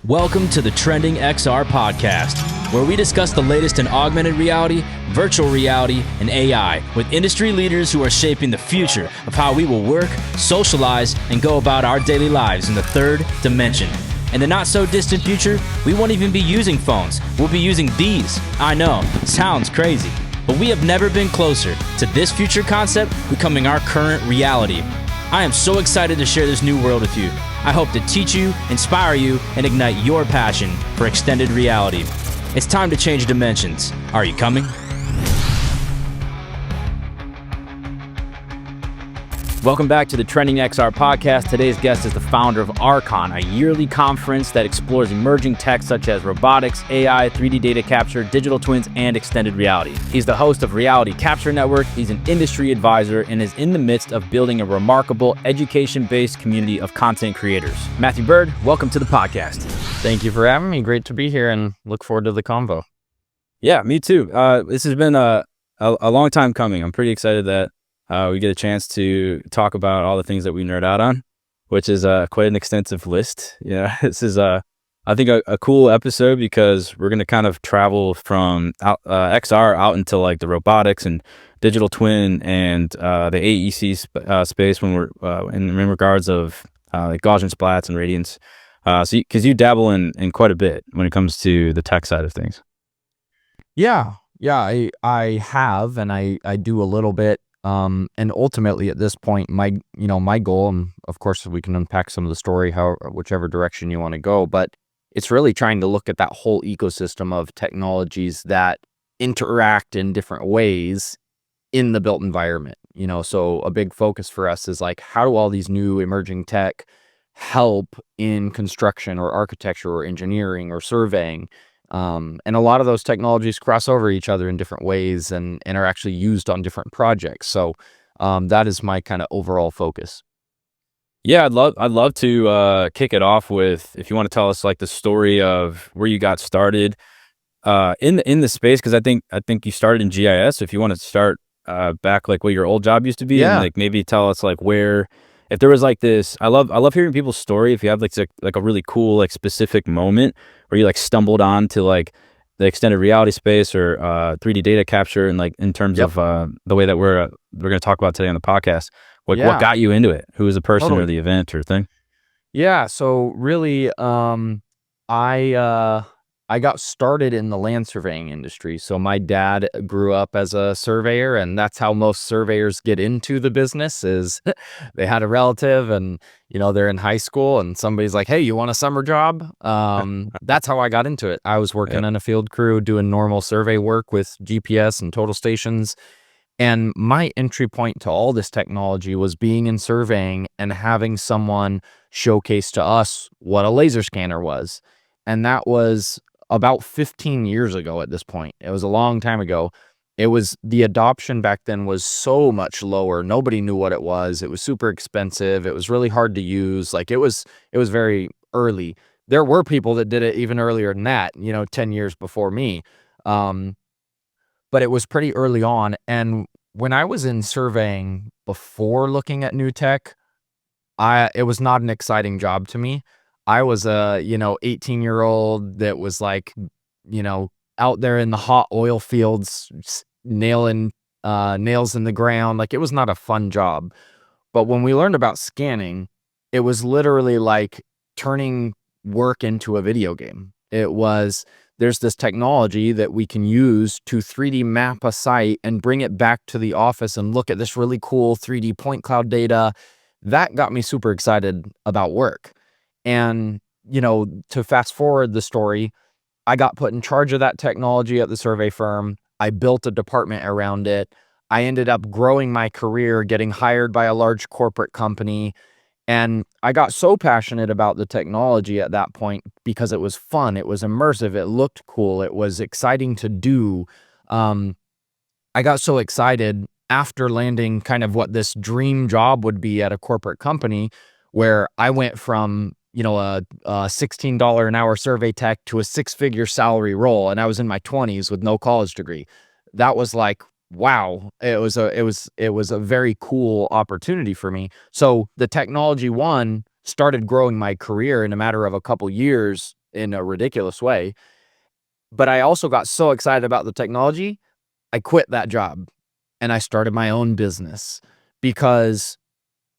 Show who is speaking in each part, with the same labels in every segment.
Speaker 1: Welcome to the Trending XR podcast, where we discuss the latest in augmented reality, virtual reality, and AI with industry leaders who are shaping the future of how we will work, socialize, and go about our daily lives in the third dimension. In the not-so-distant future, we won't even be using phones. We'll be using these. I know, sounds crazy, but we have never been closer to this future concept becoming our current reality. I am so excited to share this new world with you. I hope to teach you, inspire you, and ignite your passion for extended reality. It's time to change dimensions. Are you coming? Welcome back to the Trending XR podcast. Today's guest is the founder of RCN, a yearly conference that explores emerging tech such as robotics, AI, 3D data capture, digital twins, and extended reality. He's the host of Reality Capture Network. He's an industry advisor and is in the midst of building a remarkable education-based community of content creators. Matthew Byrd, welcome to the podcast.
Speaker 2: Thank you for having me. Great to be here and look forward to the convo.
Speaker 1: Yeah, me too. This has been a long time coming. I'm pretty excited that we get a chance to talk about all the things that we nerd out on, which is quite an extensive list. Yeah, this is, I think, a cool episode because we're going to kind of travel from XR out into like the robotics and digital twin and the AEC space when we're in regards of like Gaussian splats and Radiance. Because you dabble in quite a bit when it comes to the tech side of things.
Speaker 2: Yeah, I have, and I do a little bit. And ultimately at this point, my goal, and of course we can unpack some of the story, whichever direction you want to go, but it's really trying to look at that whole ecosystem of technologies that interact in different ways in the built environment. So a big focus for us is like, how do all these new emerging tech help in construction or architecture or engineering or surveying? And a lot of those technologies cross over each other in different ways and are actually used on different projects. So that is my kind of overall focus.
Speaker 1: Yeah, I'd love to kick it off with, if you want to tell us like the story of where you got started in the space, because I think you started in GIS. If you want to start back like what your old job used to be, and like maybe tell us like where, if there was like this, I love hearing people's story. If you have like a really cool like specific moment where you like stumbled on to like the extended reality space or 3D data capture, and like in terms of the way that we're going to talk about today on the podcast, what got you into it? Who was the person or the event or thing?
Speaker 2: Yeah, so really, I got started in the land surveying industry. So my dad grew up as a surveyor, and that's how most surveyors get into the business is they had a relative and, they're in high school and somebody's like, hey, you want a summer job? That's how I got into it. I was working in a field crew doing normal survey work with GPS and total stations. And my entry point to all this technology was being in surveying and having someone showcase to us what a laser scanner was. And that was about 15 years ago at this point. It was a long time ago. The adoption back then was so much lower. Nobody knew what it was. It was super expensive. It was really hard to use. Like it was very early. There were people that did it even earlier than that, 10 years before me. But it was pretty early on. And when I was in surveying before looking at new tech, it was not an exciting job to me. I was a, 18-year-old that was like, out there in the hot oil fields, nailing nails in the ground. Like it was not a fun job. But when we learned about scanning, it was literally like turning work into a video game. There's this technology that we can use to 3D map a site and bring it back to the office and look at this really cool 3D point cloud data. That got me super excited about work. And, to fast forward the story, I got put in charge of that technology at the survey firm. I built a department around it. I ended up growing my career, getting hired by a large corporate company. And I got so passionate about the technology at that point because it was fun. It was immersive. It looked cool. It was exciting to do. I got so excited after landing kind of what this dream job would be at a corporate company, where I went from a $16 an hour survey tech to a six-figure salary role. And I was in my 20s with no college degree. That was like, wow, it was a very cool opportunity for me. So the technology started growing my career in a matter of a couple years. in a ridiculous way. But I also got so excited about the technology, I quit that job and I started my own business because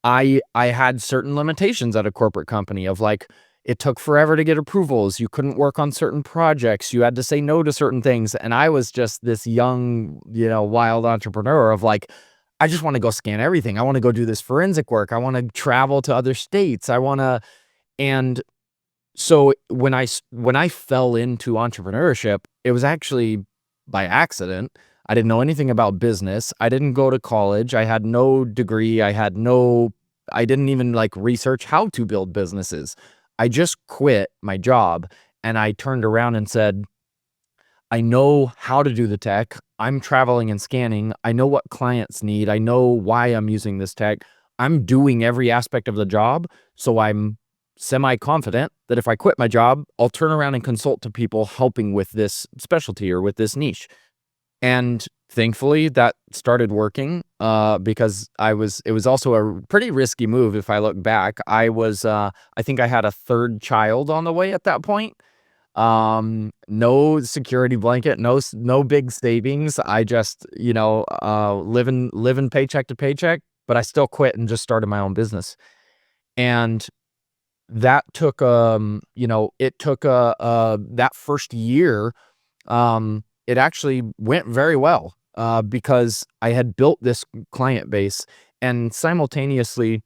Speaker 2: I had certain limitations at a corporate company of like, it took forever to get approvals. You couldn't work on certain projects. You had to say no to certain things. And I was just this young, wild entrepreneur of like, I just want to go scan everything. I want to go do this forensic work. I want to travel to other states. And so when I fell into entrepreneurship, it was actually by accident. I didn't know anything about business. I didn't go to college. I had no degree. I didn't even like research how to build businesses. I just quit my job and I turned around and said, I know how to do the tech. I'm traveling and scanning. I know what clients need. I know why I'm using this tech. I'm doing every aspect of the job. So I'm semi-confident that if I quit my job, I'll turn around and consult to people helping with this specialty or with this niche. And thankfully that started working because it was also a pretty risky move. If I look back, I think I had a third child on the way at that point. No security blanket, no big savings. I just, living paycheck to paycheck, but I still quit and just started my own business. And that took, that first year, it actually went very well, because I had built this client base and simultaneously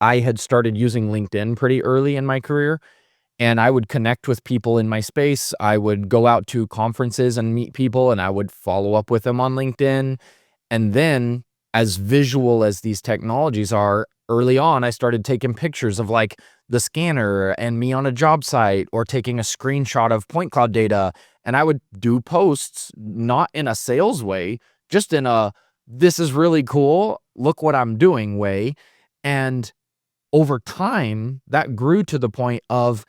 Speaker 2: I had started using LinkedIn pretty early in my career. And I would connect with people in my space. I would go out to conferences and meet people, and I would follow up with them on LinkedIn. And then, as visual as these technologies are, early on, I started taking pictures of like the scanner and me on a job site or taking a screenshot of point cloud data. And I would do posts, not in a sales way, just in a, this is really cool, look what I'm doing way. And over time, that grew to the point of,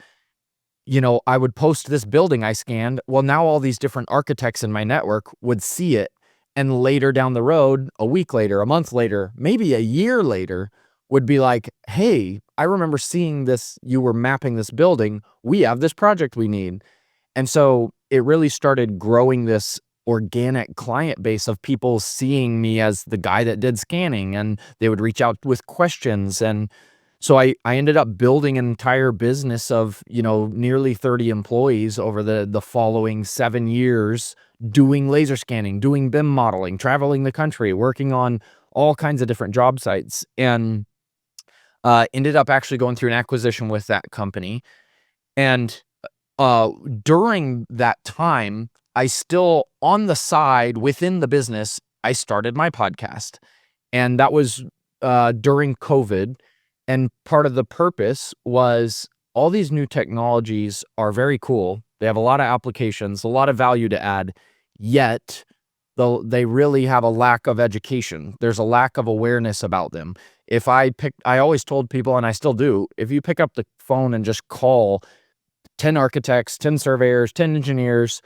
Speaker 2: I would post this building I scanned. Well, now all these different architects in my network would see it. And later down the road, a week later, a month later, maybe a year later, would be like, hey, I remember seeing this. You were mapping this building. We have this project we need. And so it really started growing this organic client base of people seeing me as the guy that did scanning, and they would reach out with questions. And so I ended up building an entire business of, nearly 30 employees over the following 7 years, doing laser scanning, doing BIM modeling, traveling the country, working on all kinds of different job sites, and ended up actually going through an acquisition with that company. And during that time, I still, on the side within the business, I started my podcast. And that was during COVID. And part of the purpose was all these new technologies are very cool. They have a lot of applications, a lot of value to add, yet they really have a lack of education. There's a lack of awareness about them. I always told people, and I still do, if you pick up the phone and just call 10 architects, 10 surveyors, 10 engineers,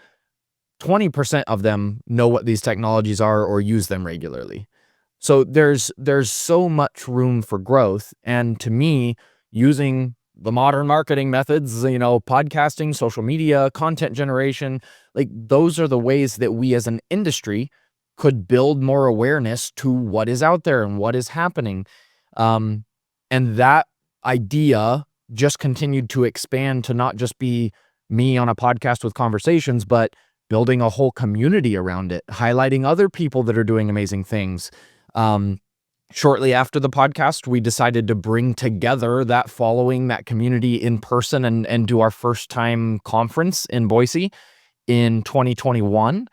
Speaker 2: 20% of them know what these technologies are or use them regularly. So there's so much room for growth. And to me, using the modern marketing methods, podcasting, social media, content generation, like those are the ways that we as an industry could build more awareness to what is out there and what is happening. And that idea just continued to expand to not just be me on a podcast with conversations, but building a whole community around it, highlighting other people that are doing amazing things. Shortly after the podcast, we decided to bring together that following, that community in person and do our first time conference in Boise in 2021,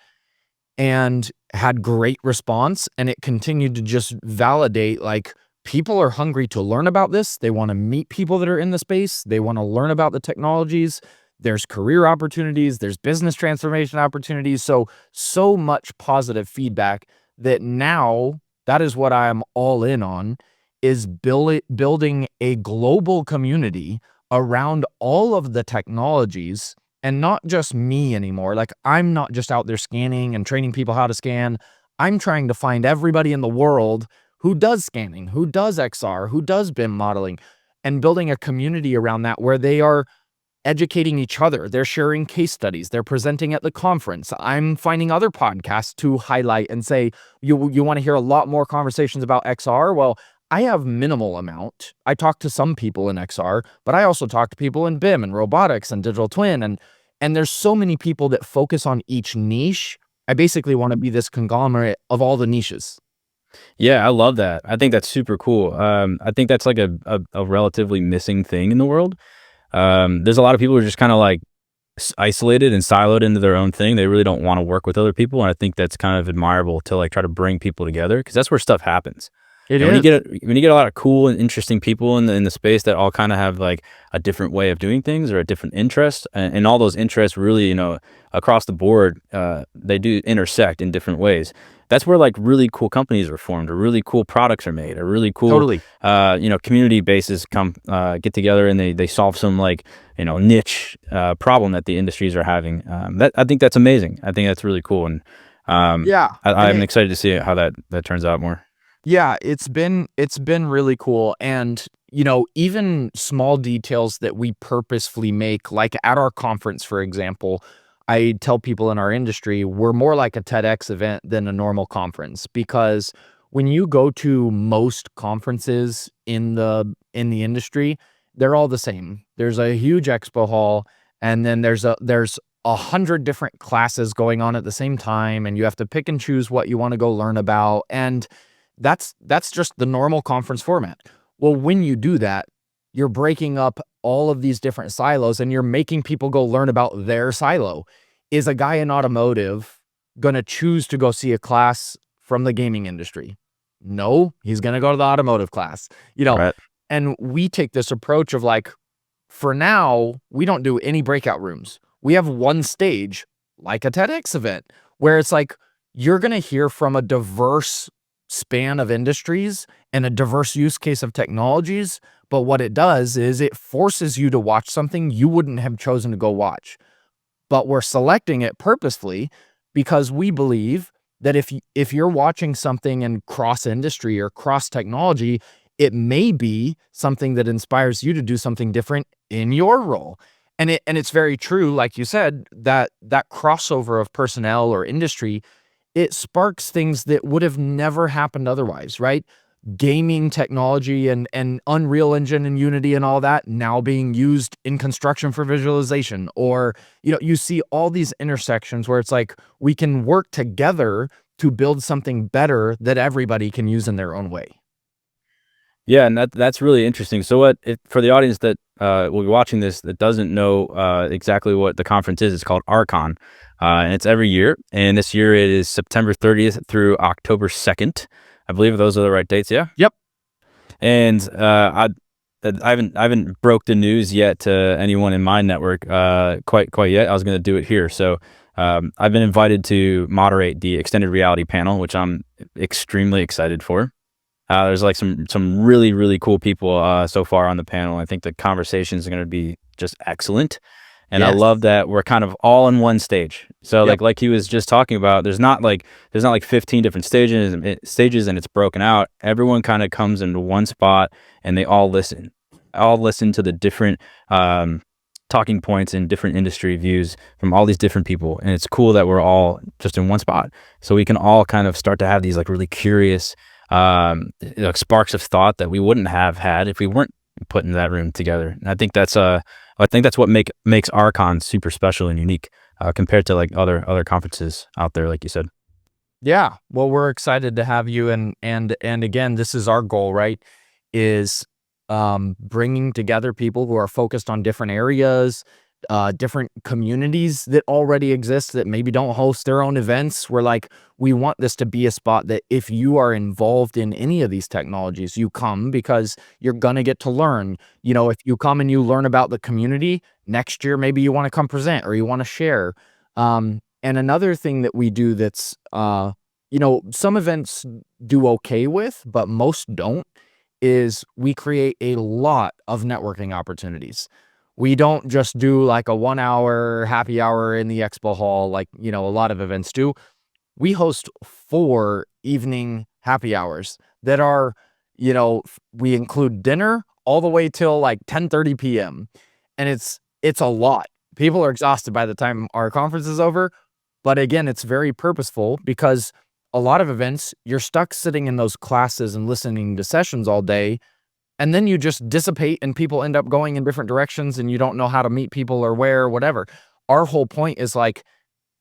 Speaker 2: and had great response. And it continued to just validate, like, people are hungry to learn about this. They want to meet people that are in the space. They want to learn about the technologies. There's career opportunities. There's business transformation opportunities. So much positive feedback that now that is what I am all in on, is building a global community around all of the technologies, and not just me anymore. Like, I'm not just out there scanning and training people how to scan. I'm trying to find everybody in the world who does scanning, who does XR, who does BIM modeling, and building a community around that where they are educating each other. They're sharing case studies. They're presenting at the conference. I'm finding other podcasts to highlight and say, you want to hear a lot more conversations about XR? Well, I have minimal amount. I talk to some people in XR, but I also talk to people in BIM and robotics and digital twin. And there's so many people that focus on each niche. I basically want to be this conglomerate of all the niches.
Speaker 1: Yeah, I love that. I think that's super cool. I think that's like a relatively missing thing in the world. There's a lot of people who are just kind of like isolated and siloed into their own thing. They really don't want to work with other people, and I think that's kind of admirable to like try to bring people together, because that's where stuff happens.
Speaker 2: It
Speaker 1: And
Speaker 2: is.
Speaker 1: when you get a lot of cool and interesting people in the space that all kind of have like a different way of doing things or a different interest, and all those interests really, across the board, they do intersect in different ways. That's where like really cool companies are formed, or really cool products are made, or really cool,
Speaker 2: Totally.
Speaker 1: community bases come get together, and they solve some like niche problem that the industries are having. I think that's amazing. I think that's really cool, and
Speaker 2: Yeah.
Speaker 1: I'm excited to see how that turns out more.
Speaker 2: Yeah, it's been really cool. And, even small details that we purposefully make, like at our conference, for example, I tell people in our industry, we're more like a TEDx event than a normal conference, because when you go to most conferences in the industry, they're all the same. There's a huge expo hall, and then there's 100 different classes going on at the same time, and you have to pick and choose what you want to go learn about. And that's just the normal conference format. Well, when you do that, you're breaking up all of these different silos, and you're making people go learn about their silo. Is a guy in automotive going to choose to go see a class from the gaming industry? No, he's going to go to the automotive class,
Speaker 1: Right.
Speaker 2: and we take this approach of like, for now, we don't do any breakout rooms. We have one stage, like a TEDx event, where it's like, you're going to hear from a diverse span of industries and a diverse use case of technologies. But what it does is it forces you to watch something you wouldn't have chosen to go watch. But we're selecting it purposefully because we believe that if you're watching something in cross industry or cross technology, it may be something that inspires you to do something different in your role. And it's very true, like you said, that crossover of personnel or industry, it sparks things that would have never happened otherwise, right? Gaming technology and Unreal Engine and Unity and all that now being used in construction for visualization. Or, you see all these intersections where it's like we can work together to build something better that everybody can use in their own way.
Speaker 1: Yeah, and that's really interesting. So for the audience that will be watching this that doesn't know exactly what the conference is, it's called RCon, and it's every year. And this year it is September 30th through October 2nd. I believe those are the right dates. Yeah.
Speaker 2: Yep.
Speaker 1: And I haven't broke the news yet to anyone in my network quite yet. I was going to do it here. So I've been invited to moderate the extended reality panel, which I'm extremely excited for. There's like some really, really cool people so far on the panel. I think the conversations are going to be just excellent. And I
Speaker 2: Yes.
Speaker 1: love that we're kind of all in one stage. So
Speaker 2: Yep.
Speaker 1: like he was just talking about, there's not like 15 different stages and it's broken out. Everyone kind of comes into one spot and they all listen to the different talking points and different industry views from all these different people. And it's cool that we're all just in one spot. So we can all kind of start to have these like really curious sparks of thought that we wouldn't have had if we weren't put in that room together. And I think that's what makes RCon super special and unique compared to like other conferences out there, like you said.
Speaker 2: Yeah. Well, we're excited to have you. And again, this is our goal, right? Is bringing together people who are focused on different areas, different communities that already exist that maybe don't host their own events. We're like, we want this to be a spot that if you are involved in any of these technologies, you come because you're going to get to learn. If you come and you learn about the community, next year, maybe you want to come present or you want to share. And another thing that we do that's, some events do okay with, but most don't, is we create a lot of networking opportunities. We don't just do like a 1 hour happy hour in the expo hall like, a lot of events do. We host 4 evening happy hours that are, we include dinner all the way till like 10:30 p.m. And it's a lot. People are exhausted by the time our conference is over. But again, it's very purposeful because a lot of events, you're stuck sitting in those classes and listening to sessions all day. And then you just dissipate and people end up going in different directions and you don't know how to meet people or where or whatever. Our whole point is like,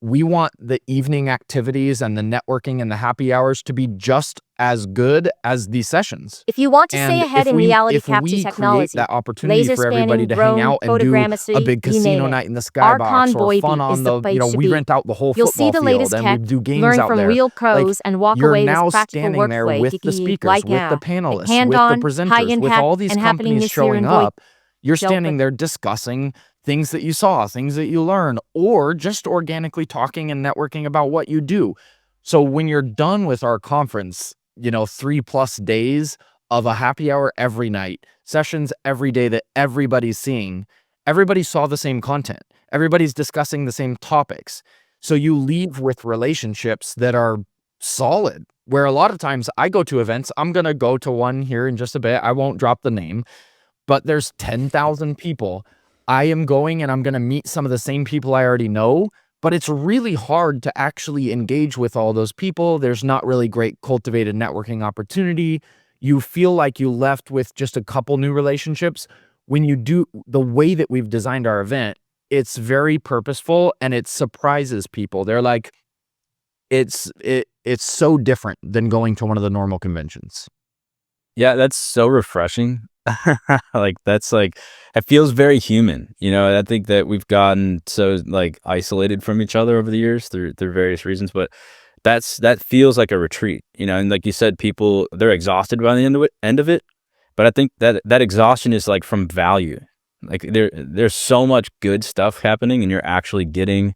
Speaker 2: we want the evening activities and the networking and the happy hours to be just as good as these sessions.
Speaker 3: If you want to
Speaker 2: And
Speaker 3: stay ahead in reality capture technology,
Speaker 2: that opportunity
Speaker 3: laser
Speaker 2: for everybody
Speaker 3: spanning,
Speaker 2: to hang
Speaker 3: drone,
Speaker 2: out and do
Speaker 3: photogrammetry,
Speaker 2: a big
Speaker 3: you
Speaker 2: casino
Speaker 3: name it.
Speaker 2: night in the
Speaker 3: Our
Speaker 2: skybox or
Speaker 3: convoy
Speaker 2: fun on
Speaker 3: is the
Speaker 2: the,
Speaker 3: place to
Speaker 2: we
Speaker 3: be.
Speaker 2: rent out the whole
Speaker 3: You'll see
Speaker 2: football
Speaker 3: the latest
Speaker 2: field and we
Speaker 3: tech,
Speaker 2: do games
Speaker 3: learn
Speaker 2: out
Speaker 3: from
Speaker 2: there.
Speaker 3: real
Speaker 2: Like,
Speaker 3: pros, and walk
Speaker 2: you're
Speaker 3: away
Speaker 2: now
Speaker 3: with practical
Speaker 2: standing there
Speaker 3: workflow
Speaker 2: with the
Speaker 3: geeky
Speaker 2: speakers,
Speaker 3: like
Speaker 2: with the
Speaker 3: now.
Speaker 2: panelists, with the
Speaker 3: Hand-on,
Speaker 2: presenters,
Speaker 3: high-impact,
Speaker 2: with all these
Speaker 3: and happening
Speaker 2: companies
Speaker 3: this year
Speaker 2: showing
Speaker 3: in Voice.
Speaker 2: up. You're
Speaker 3: Joke
Speaker 2: standing
Speaker 3: with-
Speaker 2: there discussing things that you saw, things that you learned, or just organically talking and networking about what you do. So when you're done with our conference, 3+ days of a happy hour every night, sessions every day that everybody's seeing, everybody saw the same content. Everybody's discussing the same topics. So you leave with relationships that are solid, where a lot of times I go to events, I'm going to go to one here in just a bit. I won't drop the name, but there's 10,000 people. I am going and I'm going to meet some of the same people I already know, but it's really hard to actually engage with all those people. There's not really great cultivated networking opportunity. You feel like you left with just a couple new relationships. When you do the way that we've designed our event, it's very purposeful and it surprises people. They're like, it's so different than going to one of the normal conventions.
Speaker 1: Yeah, that's so refreshing. It feels very human. I think that we've gotten so isolated from each other over the years through various reasons, but that feels like a retreat, and like you said, people, they're exhausted by the end of it. But I think that exhaustion is from value. There's so much good stuff happening and you're actually getting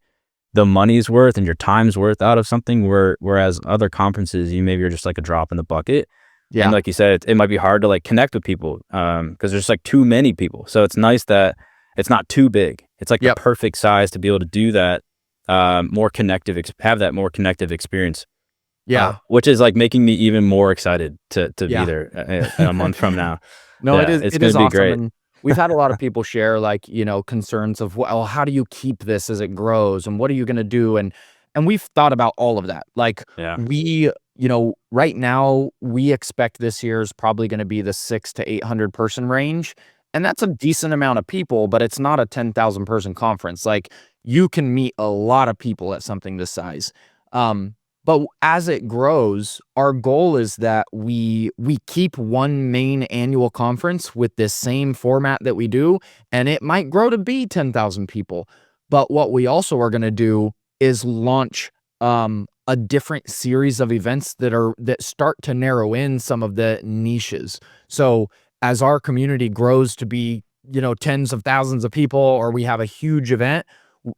Speaker 1: the money's worth and your time's worth out of something, whereas other conferences, you're just like a drop in the bucket.
Speaker 2: Yeah.
Speaker 1: And like you said, it might be hard to connect with people because there's too many people. So it's nice that it's not too big. It's the perfect size to be able to do that, have that more connective experience.
Speaker 2: Yeah.
Speaker 1: Which is making me even more excited to be there a month from now.
Speaker 2: No,
Speaker 1: Yeah,
Speaker 2: it is awesome. Great. And we've had a lot of people share concerns of, well, how do you keep this as it grows and what are you going to do? And we've thought about all of that. We, right now we expect this year is probably going to be the 600 to 800 person range. And that's a decent amount of people, but it's not a 10,000 person conference. You can meet a lot of people at something this size. But as it grows, our goal is that we keep one main annual conference with this same format that we do, and it might grow to be 10,000 people. But what we also are going to do is launch a different series of events that start to narrow in some of the niches. So as our community grows to be, tens of thousands of people, or we have a huge event,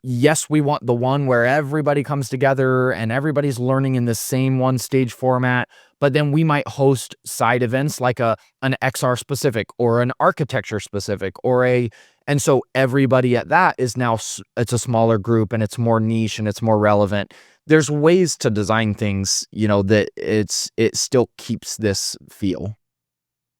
Speaker 2: yes, we want the one where everybody comes together and everybody's learning in the same one stage format, but then we might host side events like an XR specific or an architecture specific and so everybody at that is now, it's a smaller group and it's more niche and it's more relevant. There's ways to design things, that it still keeps this feel.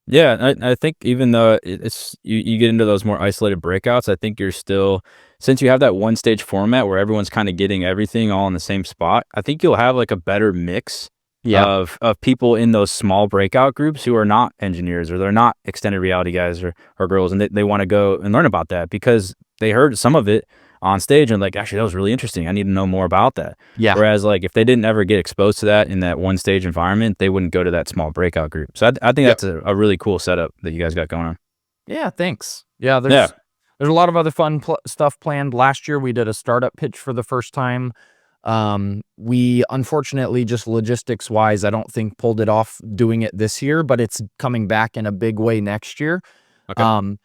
Speaker 1: Yeah, I think even though it's you get into those more isolated breakouts, I think you're still, since you have that one stage format where everyone's kind of getting everything all in the same spot, I think you'll have a better mix of people in those small breakout groups who are not engineers or they're not extended reality guys or girls, and they want to go and learn about that because they heard some of it on stage and actually that was really interesting. I need to know more about that.
Speaker 2: Yeah.
Speaker 1: Whereas if they didn't ever get exposed to that in that one stage environment, they wouldn't go to that small breakout group. So I think that's a really cool setup that you guys got going on.
Speaker 2: Yeah. Thanks. Yeah. There's a lot of other fun stuff planned. Last year we did a startup pitch for the first time. We unfortunately, just logistics wise, I don't think pulled it off doing it this year, but it's coming back in a big way next year. Okay.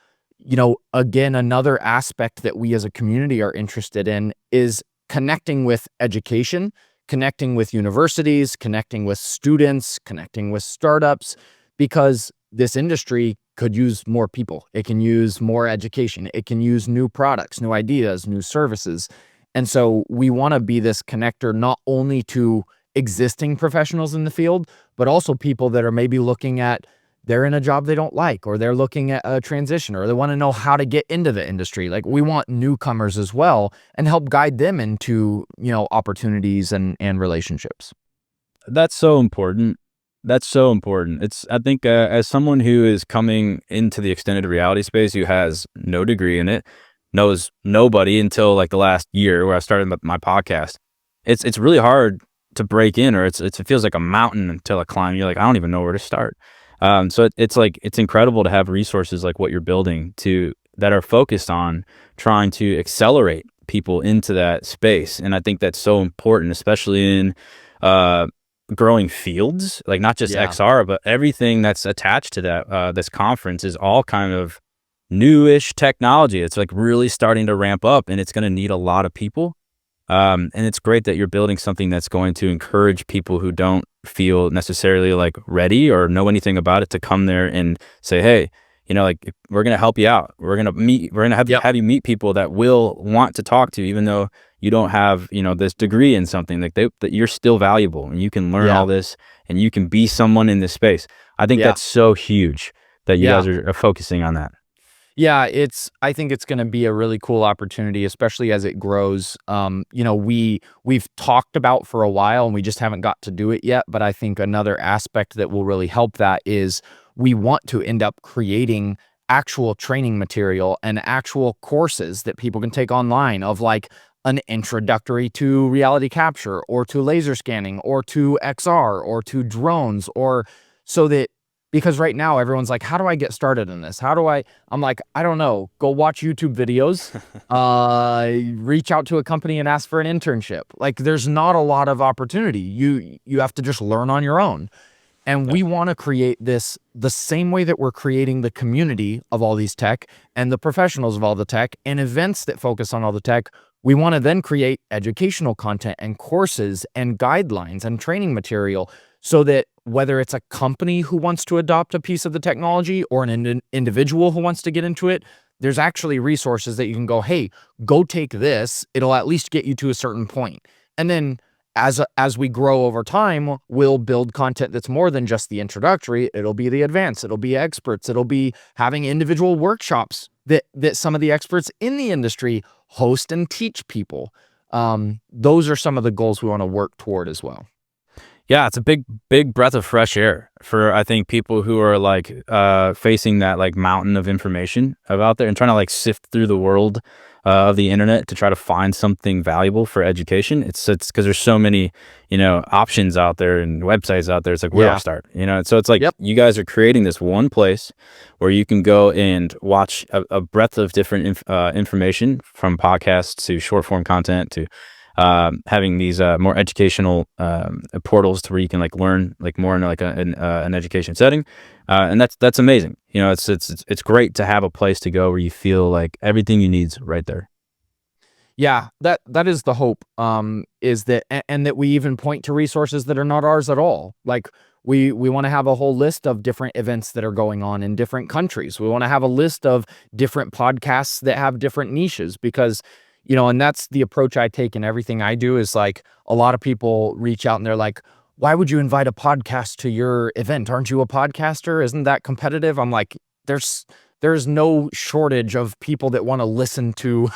Speaker 2: Again, another aspect that we as a community are interested in is connecting with education, connecting with universities, connecting with students, connecting with startups, because this industry could use more people. It can use more education. It can use new products, new ideas, new services. And so we want to be this connector, not only to existing professionals in the field, but also people that are maybe looking at they're in a job they don't like, or they're looking at a transition, or they want to know how to get into the industry. Like, we want newcomers as well and help guide them into, opportunities and relationships.
Speaker 4: That's so important. That's so important. I think as someone who is coming into the extended reality space, who has no degree in it, knows nobody until like the last year where I started my podcast, it's really hard to break in, or it feels like a mountain until I climb. You're like, I don't even know where to start. So it's incredible to have resources like what you're building that are focused on trying to accelerate people into that space. And I think that's so important, especially in growing fields, like not just XR, but everything that's attached to that. This conference is all kind of newish technology. It's like really starting to ramp up, and it's going to need a lot of people. And it's great that you're building something that's going to encourage people who don't feel necessarily like ready or know anything about it to come there and say, hey, like, we're going to help you out. We're going to have you meet people that will want to talk to you, even though you don't have, this degree in something. Like, that you're still valuable, and you can learn all this, and you can be someone in this space. I think that's so huge that you guys are focusing on that.
Speaker 2: Yeah, I think it's going to be a really cool opportunity, especially as it grows. We've talked about for a while, and we just haven't got to do it yet. But I think another aspect that will really help that is we want to end up creating actual training material and actual courses that people can take online, of like an introductory to reality capture, or to laser scanning, or to XR, or to drones, or so that. Because right now everyone's like, how do I get started in this? I'm like, I don't know. Go watch YouTube videos, reach out to a company and ask for an internship. Like, there's not a lot of opportunity. You have to just learn on your own. And we want to create this the same way that we're creating the community of all these tech and the professionals of all the tech and events that focus on all the tech. We want to then create educational content and courses and guidelines and training material, so that whether it's a company who wants to adopt a piece of the technology or an individual who wants to get into it, there's actually resources that you can go, hey, go take this. It'll at least get you to a certain point. And then as we grow over time, we'll build content that's more than just the introductory. It'll be the advanced. It'll be experts. It'll be having individual workshops that some of the experts in the industry host and teach people. Those are some of the goals we want to work toward as well.
Speaker 4: Yeah, it's a big breath of fresh air for, I think, people who are like facing that like mountain of information out there and trying to like sift through the world of the internet to try to find something valuable for education. It's because there's so many, options out there and websites out there. It's like, where do I start? And so it's like, you guys are creating this one place where you can go and watch a breadth of different information, from podcasts to short form content to having these more educational portals to where you can like learn like more in like an education setting, and that's amazing. It's great to have a place to go where you feel like everything you need's right there.
Speaker 2: Yeah, that is the hope. Is that and that we even point to resources that are not ours at all. Like, we want to have a whole list of different events that are going on in different countries. We want to have a list of different podcasts that have different niches, because and that's the approach I take in everything I do. Is like, a lot of people reach out and they're like, why would you invite a podcast to your event? Aren't you a podcaster? Isn't that competitive? I'm like, there's no shortage of people that want to listen to,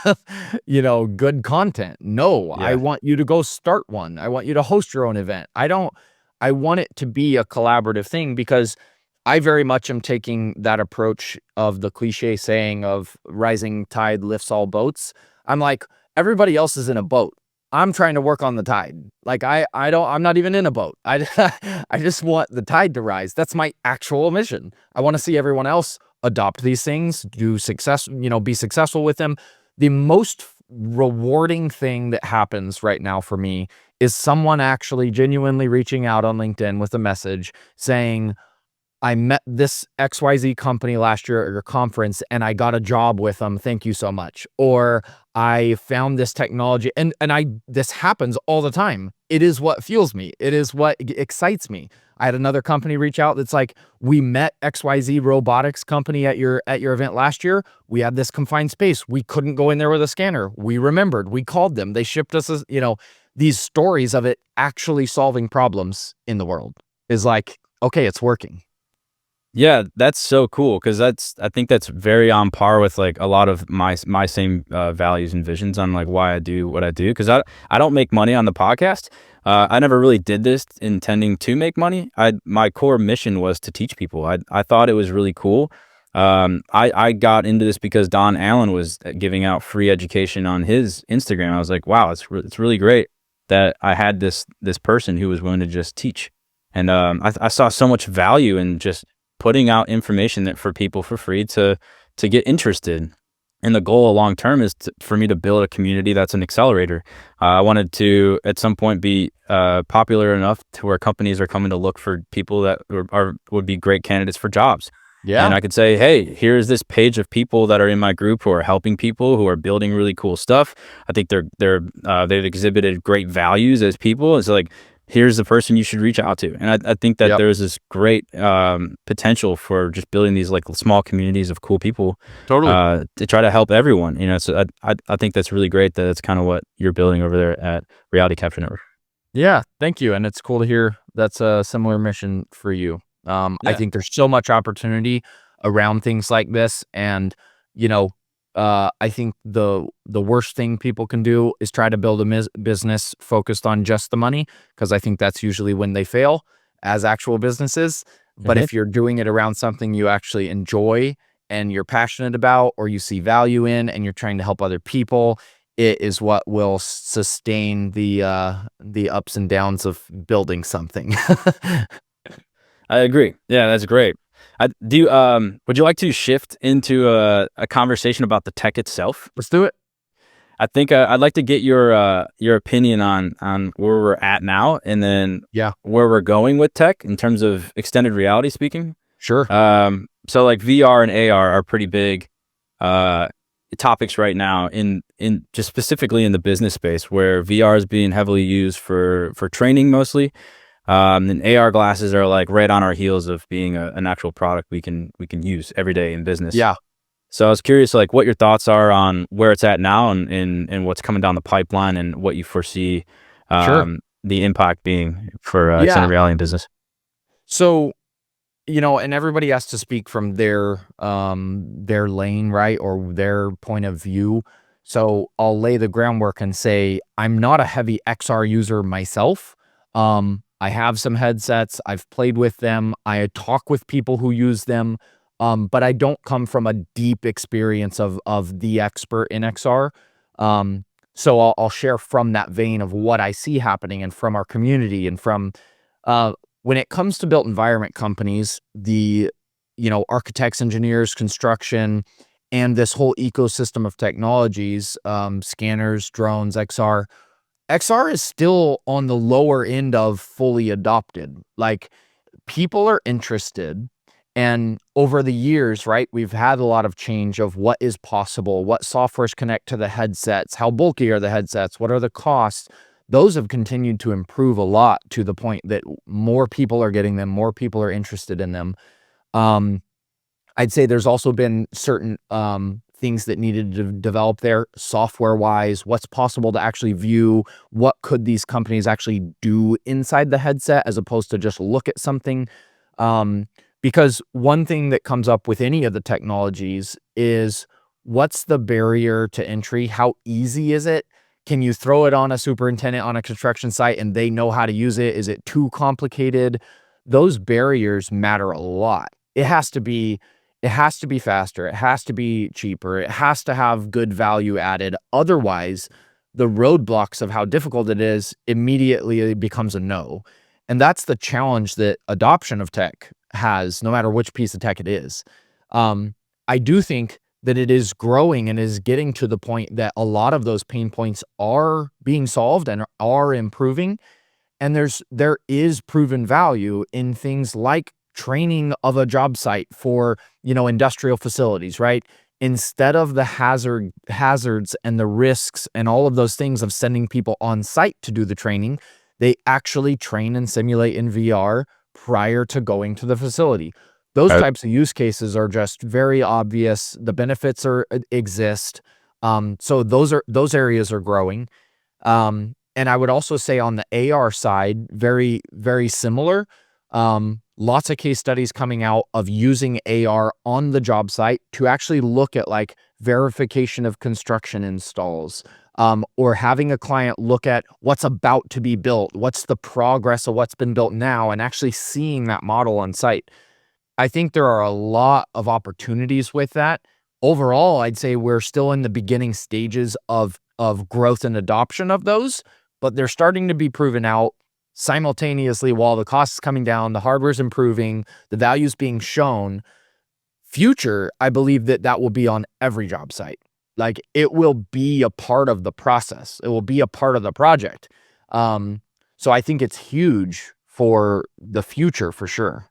Speaker 2: good content. No, I want you to go start one. I want you to host your own event. I want it to be a collaborative thing, because I very much am taking that approach of the cliche saying of rising tide lifts all boats. I'm like, everybody else is in a boat. I'm trying to work on the tide. Like, I'm not even in a boat. I just want the tide to rise. That's my actual mission. I want to see everyone else adopt these things, be successful with them. The most rewarding thing that happens right now for me is someone actually genuinely reaching out on LinkedIn with a message saying, I met this XYZ company last year at your conference and I got a job with them. Thank you so much. Or I found this technology, and this happens all the time. It is what fuels me. It is what excites me. I had another company reach out that's like, we met XYZ robotics company at your event last year. We had this confined space. We couldn't go in there with a scanner. We remembered. We called them. They shipped us, these stories of it actually solving problems in the world is like, okay, it's working.
Speaker 4: Yeah, that's so cool because I think that's very on par with like a lot of my same values and visions on like why I do what I do. Because I don't make money on the podcast. I never really did this intending to make money. My core mission was to teach people. I thought it was really cool. I got into this because Don Allen was giving out free education on his Instagram. I was like, wow, it's really great that I had this person who was willing to just teach. And I saw so much value in just putting out information that for people for free to get interested. And the goal long term is for me to build a community that's an accelerator. I wanted to at some point be popular enough to where companies are coming to look for people that would be great candidates for jobs.
Speaker 2: Yeah.
Speaker 4: And I could say, hey, here's this page of people that are in my group who are helping people, who are building really cool stuff. I think they've exhibited great values as people. It's like, here's the person you should reach out to. And I think that there's this great potential for just building these like small communities of cool people
Speaker 2: Totally.
Speaker 4: to try to help everyone. You know, so I think that's really great that it's kind of what you're building over there at Reality Capture Network.
Speaker 2: Yeah, thank you. And it's cool to hear that's a similar mission for you. I think there's so much opportunity around things like this. And, you know, I think the worst thing people can do is try to build a business focused on just the money, because I think that's usually when they fail as actual businesses. But if you're doing it around something you actually enjoy and you're passionate about, or you see value in, and you're trying to help other people, it is what will sustain the ups and downs of building something.
Speaker 4: I agree. Yeah, that's great. Would you like to shift into a conversation about the tech itself?
Speaker 2: Let's do it.
Speaker 4: I think I'd like to get your opinion on where we're at now, and then where we're going with tech in terms of extended reality speaking.
Speaker 2: Sure.
Speaker 4: So like VR and AR are pretty big topics right now in just specifically in the business space, where VR is being heavily used for training mostly. And AR glasses are like right on our heels of being an actual product we can use every day in business.
Speaker 2: Yeah.
Speaker 4: So I was curious, like, what your thoughts are on where it's at now, and what's coming down the pipeline, and what you foresee the impact being for extended reality in business.
Speaker 2: So, you know, and everybody has to speak from their lane, right, or their point of view. So I'll lay the groundwork and say I'm not a heavy XR user myself. I have some headsets. I've played with them. I talk with people who use them, but I don't come from a deep experience of the expert in XR. So I'll share from that vein of what I see happening, and from our community, and from when it comes to built environment companies, architects, engineers, construction, and this whole ecosystem of technologies, scanners, drones, XR. XR is still on the lower end of fully adopted. Like, people are interested, and over the years, right, we've had a lot of change of what is possible, what softwares connect to the headsets, how bulky are the headsets, what are the costs. Those have continued to improve a lot, to the point that more people are getting them, more people are interested in them. I'd say there's also been certain things that needed to develop there software-wise, what's possible to actually view, what could these companies actually do inside the headset as opposed to just look at something. Because one thing that comes up with any of the technologies is, what's the barrier to entry? How easy is it? Can you throw it on a superintendent on a construction site and they know how to use it? Is it too complicated? Those barriers matter a lot. It has to be faster. It has to be cheaper. It has to have good value added. Otherwise, the roadblocks of how difficult it is immediately becomes a no. And that's the challenge that adoption of tech has, no matter which piece of tech it is. I do think that it is growing and is getting to the point that a lot of those pain points are being solved and are improving. And there is proven value in things like training of a job site for, industrial facilities, right? Instead of the hazards and the risks and all of those things of sending people on site to do the training, they actually train and simulate in VR prior to going to the facility. Those types of use cases are just very obvious. The benefits exist. So those areas are growing. And I would also say on the AR side, very, very similar. lots of case studies coming out of using AR on the job site to actually look at like verification of construction installs, or having a client look at what's about to be built, what's the progress of what's been built now, and actually seeing that model on site. I think there are a lot of opportunities with that. Overall, I'd say we're still in the beginning stages of growth and adoption of those, but they're starting to be proven out simultaneously while the cost is coming down, the hardware's improving, the value's being shown. Future, I believe that will be on every job site. Like, it will be a part of the process. It will be a part of the project. So I think it's huge for the future for sure.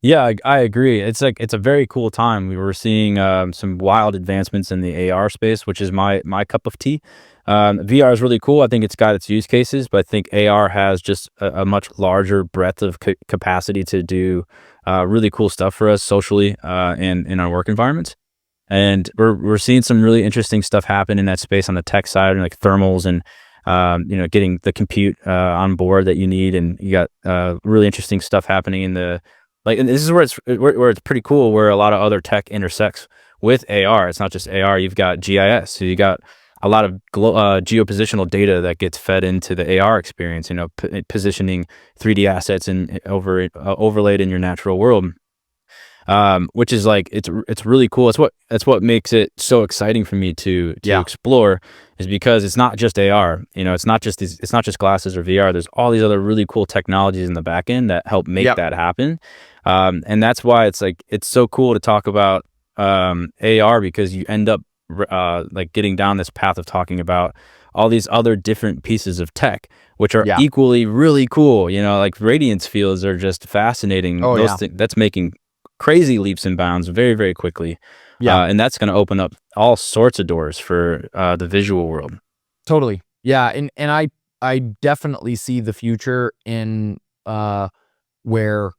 Speaker 4: Yeah, I agree. It's a very cool time. We were seeing some wild advancements in the AR space, which is my cup of tea. VR is really cool. I think it's got its use cases, but I think AR has just a much larger breadth of capacity to do really cool stuff for us socially and in our work environments. And we're seeing some really interesting stuff happen in that space on the tech side, like thermals and getting the compute on board that you need, and you got really interesting stuff happening in the and this is where it's pretty cool, where a lot of other tech intersects with AR. It's not just AR. You've got GIS, so you got a lot of geopositional data that gets fed into the AR experience. Positioning 3D assets and overlaid in your natural world, which is like it's really cool. It's what makes it so exciting for me to explore, is because it's not just AR. It's not just glasses or VR. There's all these other really cool technologies in the back end that help make that happen. And that's why it's so cool to talk about AR, because you end up getting down this path of talking about all these other different pieces of tech, which are equally really cool. Like Radiance fields are just fascinating. That's making crazy leaps and bounds very, very quickly. And that's going to open up all sorts of doors for the visual world.
Speaker 2: Totally. Yeah. And I definitely see the future in where,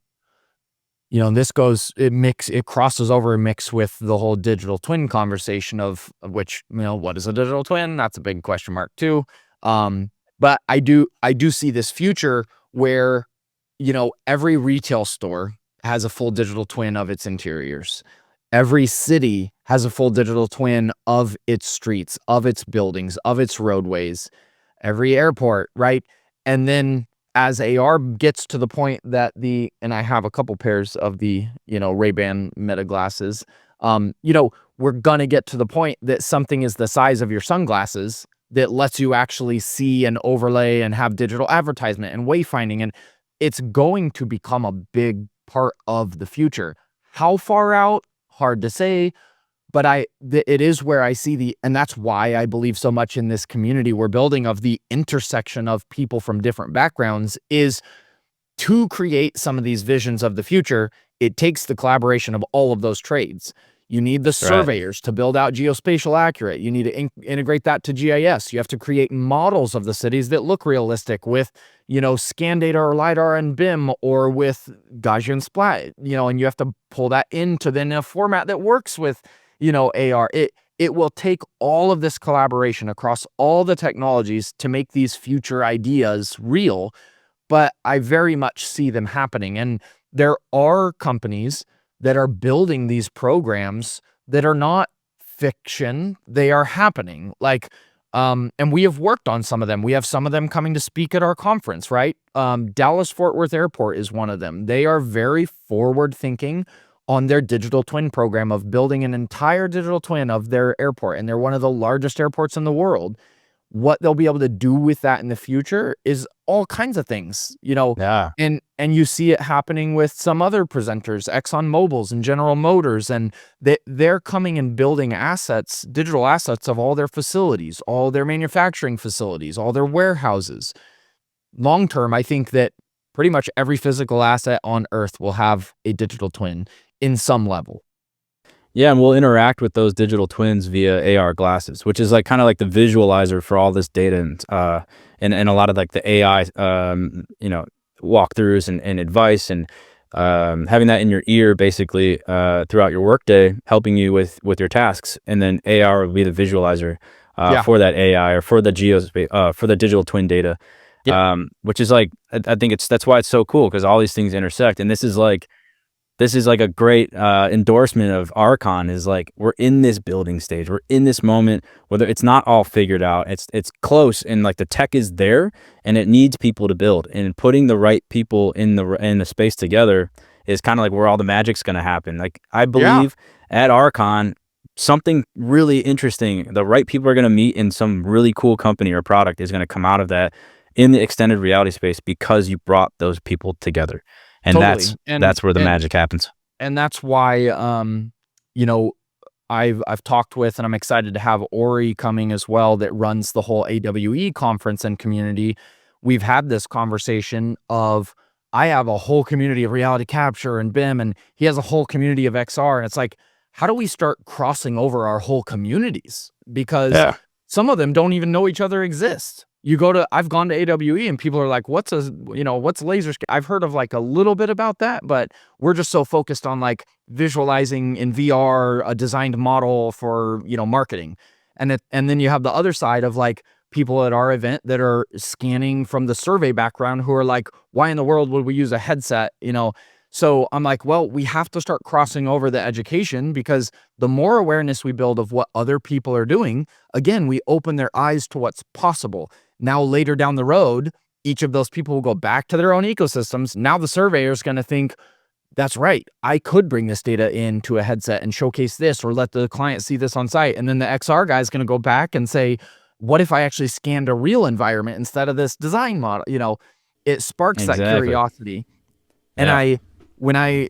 Speaker 2: it crosses over and mix with the whole digital twin conversation of which, what is a digital twin? That's a big question mark too. But I do see this future where, every retail store has a full digital twin of its interiors. Every city has a full digital twin of its streets, of its buildings, of its roadways, every airport, right? And then as AR gets to the point that and I have a couple pairs of the, Ray-Ban Meta glasses, we're going to get to the point that something is the size of your sunglasses that lets you actually see and overlay and have digital advertisement and wayfinding. And it's going to become a big part of the future. How far out? Hard to say, but it is where I see and that's why I believe so much in this community we're building of the intersection of people from different backgrounds, is to create some of these visions of the future. It takes the collaboration of all of those trades. You need the surveyors to build out geospatial accurate. You need to integrate that to GIS. You have to create models of the cities that look realistic with, scan data or LiDAR and BIM, or with Gaussian splat, and you have to pull that into then a format that works with, AR. It will take all of this collaboration across all the technologies to make these future ideas real, but I very much see them happening. And there are companies that are building these programs that are not fiction. They are happening. And we have worked on some of them. We have some of them coming to speak at our conference, right? Dallas-Fort Worth Airport is one of them. They are very forward-thinking on their digital twin program of building an entire digital twin of their airport. And they're one of the largest airports in the world. What they'll be able to do with that in the future is all kinds of things, and you see it happening with some other presenters, ExxonMobil's and General Motors, and they're coming and building assets, digital assets of all their facilities, all their manufacturing facilities, all their warehouses. Long term, I think that pretty much every physical asset on Earth will have a digital twin in some level.
Speaker 4: Yeah, and we'll interact with those digital twins via AR glasses, which is kind of like the visualizer for all this data and a lot of the AI, walkthroughs and advice, and having that in your ear basically throughout your workday, helping you with your tasks, and then AR will be the visualizer for that AI or for the for the digital twin data. Which is like, I think that's why it's so cool, because all these things intersect. And this is like a great endorsement of Archon. Is like, we're in this building stage, we're in this moment, whether it's not all figured out, it's close, and like the tech is there, and it needs people to build, and putting the right people in the space together is kind of like where all the magic's going to happen. Like, I believe at Archon, something really interesting, the right people are going to meet in some really cool company or product is going to come out of that in the extended reality space, because you brought those people together. And
Speaker 2: Totally.
Speaker 4: that's where the magic happens.
Speaker 2: And that's why, you know, I've talked with, and I'm excited to have Ori coming as well, that runs the whole AWE conference and community. We've had this conversation of, I have a whole community of reality capture and BIM, and he has a whole community of XR. And it's like, how do we start crossing over our whole communities? Because some of them don't even know each other exist. I've gone to AWE and people are like, what's laser scale? I've heard of like a little bit about that, but we're just so focused on like visualizing in VR a designed model for, marketing. And then you have the other side of like people at our event that are scanning from the survey background, who are like, why in the world would we use a headset? So I'm like, well, we have to start crossing over the education, because the more awareness we build of what other people are doing, again, we open their eyes to what's possible. Now, later down the road, each of those people will go back to their own ecosystems. Now the surveyor is going to think, that's right, I could bring this data into a headset and showcase this, or let the client see this on site. And then the XR guy is going to go back and say, what if I actually scanned a real environment instead of this design model? It sparks that curiosity. And when I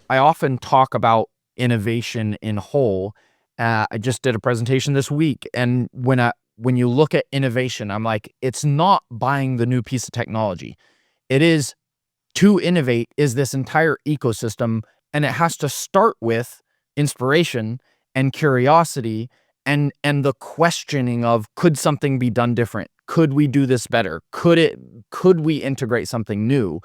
Speaker 2: often talk about innovation in whole, I just did a presentation this week, and when you look at innovation, I'm like, it's not buying the new piece of technology. It is, to innovate is this entire ecosystem, and it has to start with inspiration and curiosity and the questioning of, could something be done different? Could we do this better? Could we integrate something new?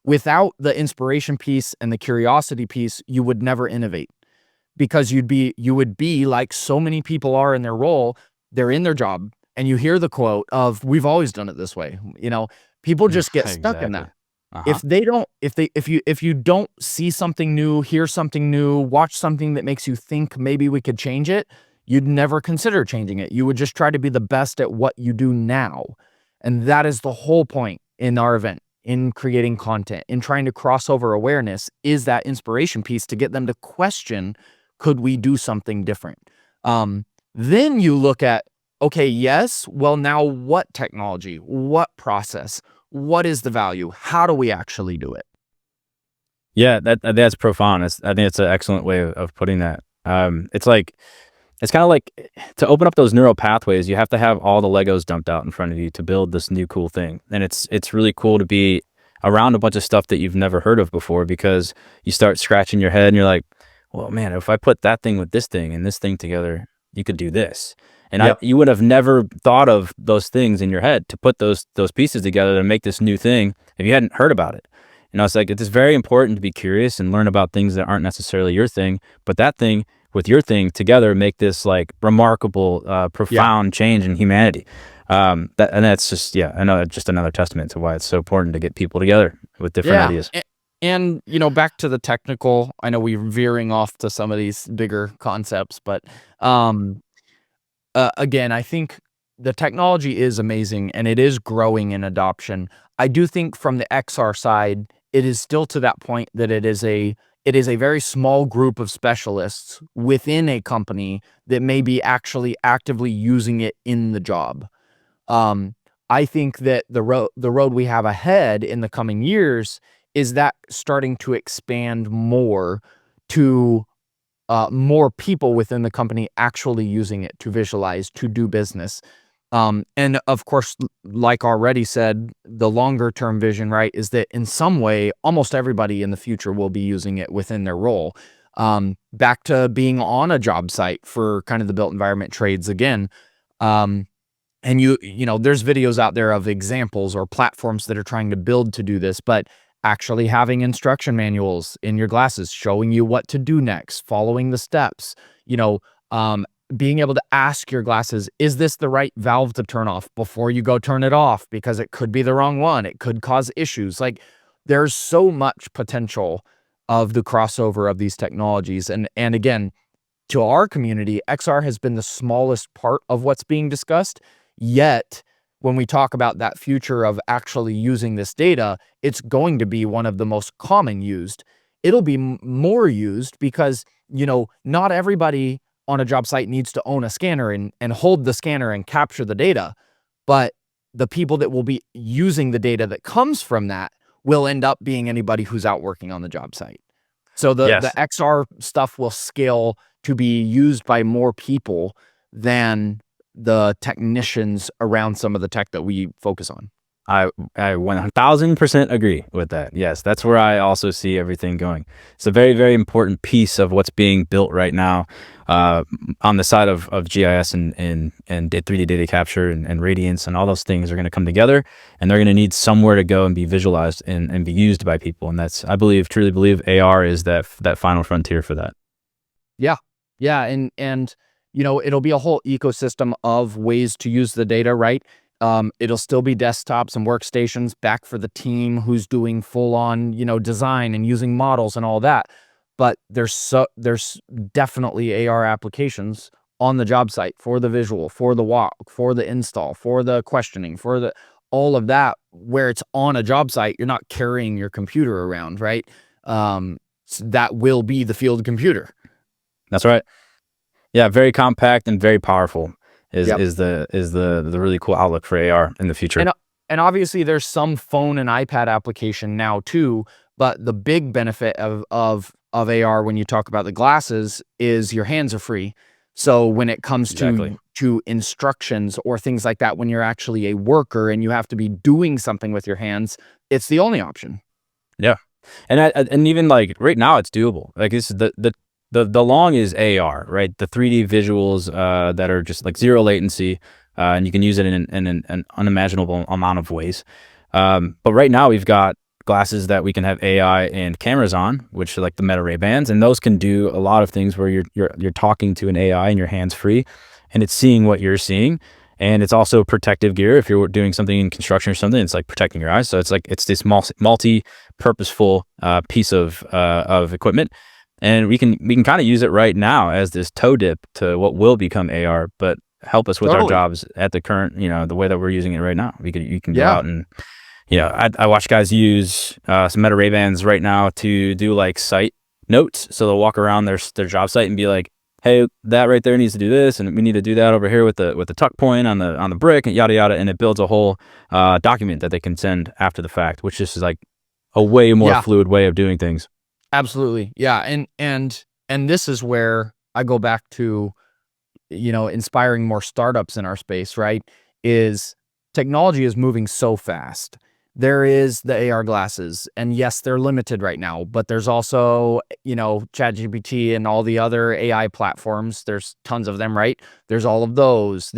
Speaker 2: Without the inspiration piece and the curiosity piece, you would never innovate, because you would be like so many people are in their role. They're in their job, and you hear the quote of, we've always done it this way. People just get stuck in that. If you don't see something new, hear something new, watch something that makes you think maybe we could change it, you'd never consider changing it. You would just try to be the best at what you do now. And that is the whole point in our event, in creating content, in trying to cross over awareness, is that inspiration piece to get them to question, could we do something different? Then you look at, okay, yes, well, now what technology, what process, what is the value? How do we actually do it?
Speaker 4: Yeah, that's profound. I think it's an excellent way of putting that. It's kind of like, to open up those neural pathways, you have to have all the Legos dumped out in front of you to build this new cool thing. And it's really cool to be around a bunch of stuff that you've never heard of before, because you start scratching your head and you're like, well, man, if I put that thing with this thing and this thing together, you could do this. And you would have never thought of those things in your head to put those pieces together to make this new thing if you hadn't heard about it. It's like, it's very important to be curious and learn about things that aren't necessarily your thing, but that thing with your thing together make this like remarkable, profound change in humanity. That's just, I know, just another testament to why it's so important to get people together with different ideas.
Speaker 2: And back to the technical, I know we're veering off to some of these bigger concepts, but again, I think the technology is amazing and it is growing in adoption. I do think from the XR side, it is still to that point that it is a very small group of specialists within a company that may be actually actively using it in the job. I think that the road we have ahead in the coming years is that starting to expand more to more people within the company actually using it to visualize, to do business. And of course, like already said, the longer term vision, right, is that in some way, almost everybody in the future will be using it within their role. Back to being on a job site for kind of the built environment trades again. And there's videos out there of examples or platforms that are trying to build to do this, but actually having instruction manuals in your glasses showing you what to do next, following the steps, being able to ask your glasses, is this the right valve to turn off before you go turn it off? Because it could be the wrong one. It could cause issues. Like, there's so much potential of the crossover of these technologies. And again, to our community, XR has been the smallest part of what's being discussed. Yet, when we talk about that future of actually using this data, it's going to be one of the most common used. It'll be more used because, not everybody on a job site needs to own a scanner and hold the scanner and capture the data. But the people that will be using the data that comes from that will end up being anybody who's out working on the job site. So the XR stuff will scale to be used by more people than the technicians around some of the tech that we focus on.
Speaker 4: I 1000% agree with that. Yes, that's where I also see everything going. It's a very, very important piece of what's being built right now on the side of GIS and 3D data capture and Radiance, and all those things are going to come together, and they're going to need somewhere to go and be visualized and be used by people. And that's, I truly believe AR is that final frontier for that.
Speaker 2: Yeah. And it'll be a whole ecosystem of ways to use the data, right? It'll still be desktops and workstations back for the team who's doing full on, design and using models and all that. But there's definitely AR applications on the job site for the visual, for the walk, for the install, for the questioning, for all of that, where it's on a job site. You're not carrying your computer around, right? So that will be the field computer.
Speaker 4: That's right. Yeah, very compact and very powerful is the really cool outlook for AR in the future.
Speaker 2: And obviously there's some phone and iPad application now too, but the big benefit of AR when you talk about the glasses is your hands are free. So when it comes to instructions or things like that, when you're actually a worker and you have to be doing something with your hands, it's the only option.
Speaker 4: Yeah. And even like right now it's doable. Like this is the long is AR, right? The 3D visuals that are just like zero latency, and you can use it in an unimaginable amount of ways. But right now we've got glasses that we can have AI and cameras on, which are like the Meta Ray-Bans, and those can do a lot of things where you're talking to an AI and your hands free, and it's seeing what you're seeing. And it's also protective gear. If you're doing something in construction or something, it's like protecting your eyes. So it's this multi-purposeful piece of equipment. And we can kind of use it right now as this toe dip to what will become AR, but help us with our jobs at the current, the way that we're using it right now. You can go out and, I watch guys use some Meta Ray-Bans right now to do like site notes. So they'll walk around their job site and be like, hey, that right there needs to do this, and we need to do that over here with the tuck point on the brick, and yada yada, and it builds a whole document that they can send after the fact, which is like a way more fluid way of doing things.
Speaker 2: Absolutely. Yeah. And this is where I go back to, inspiring more startups in our space, right? Is technology is moving so fast. There is the AR glasses, and yes, they're limited right now, but there's also, ChatGPT and all the other AI platforms. There's tons of them, right? There's all of those.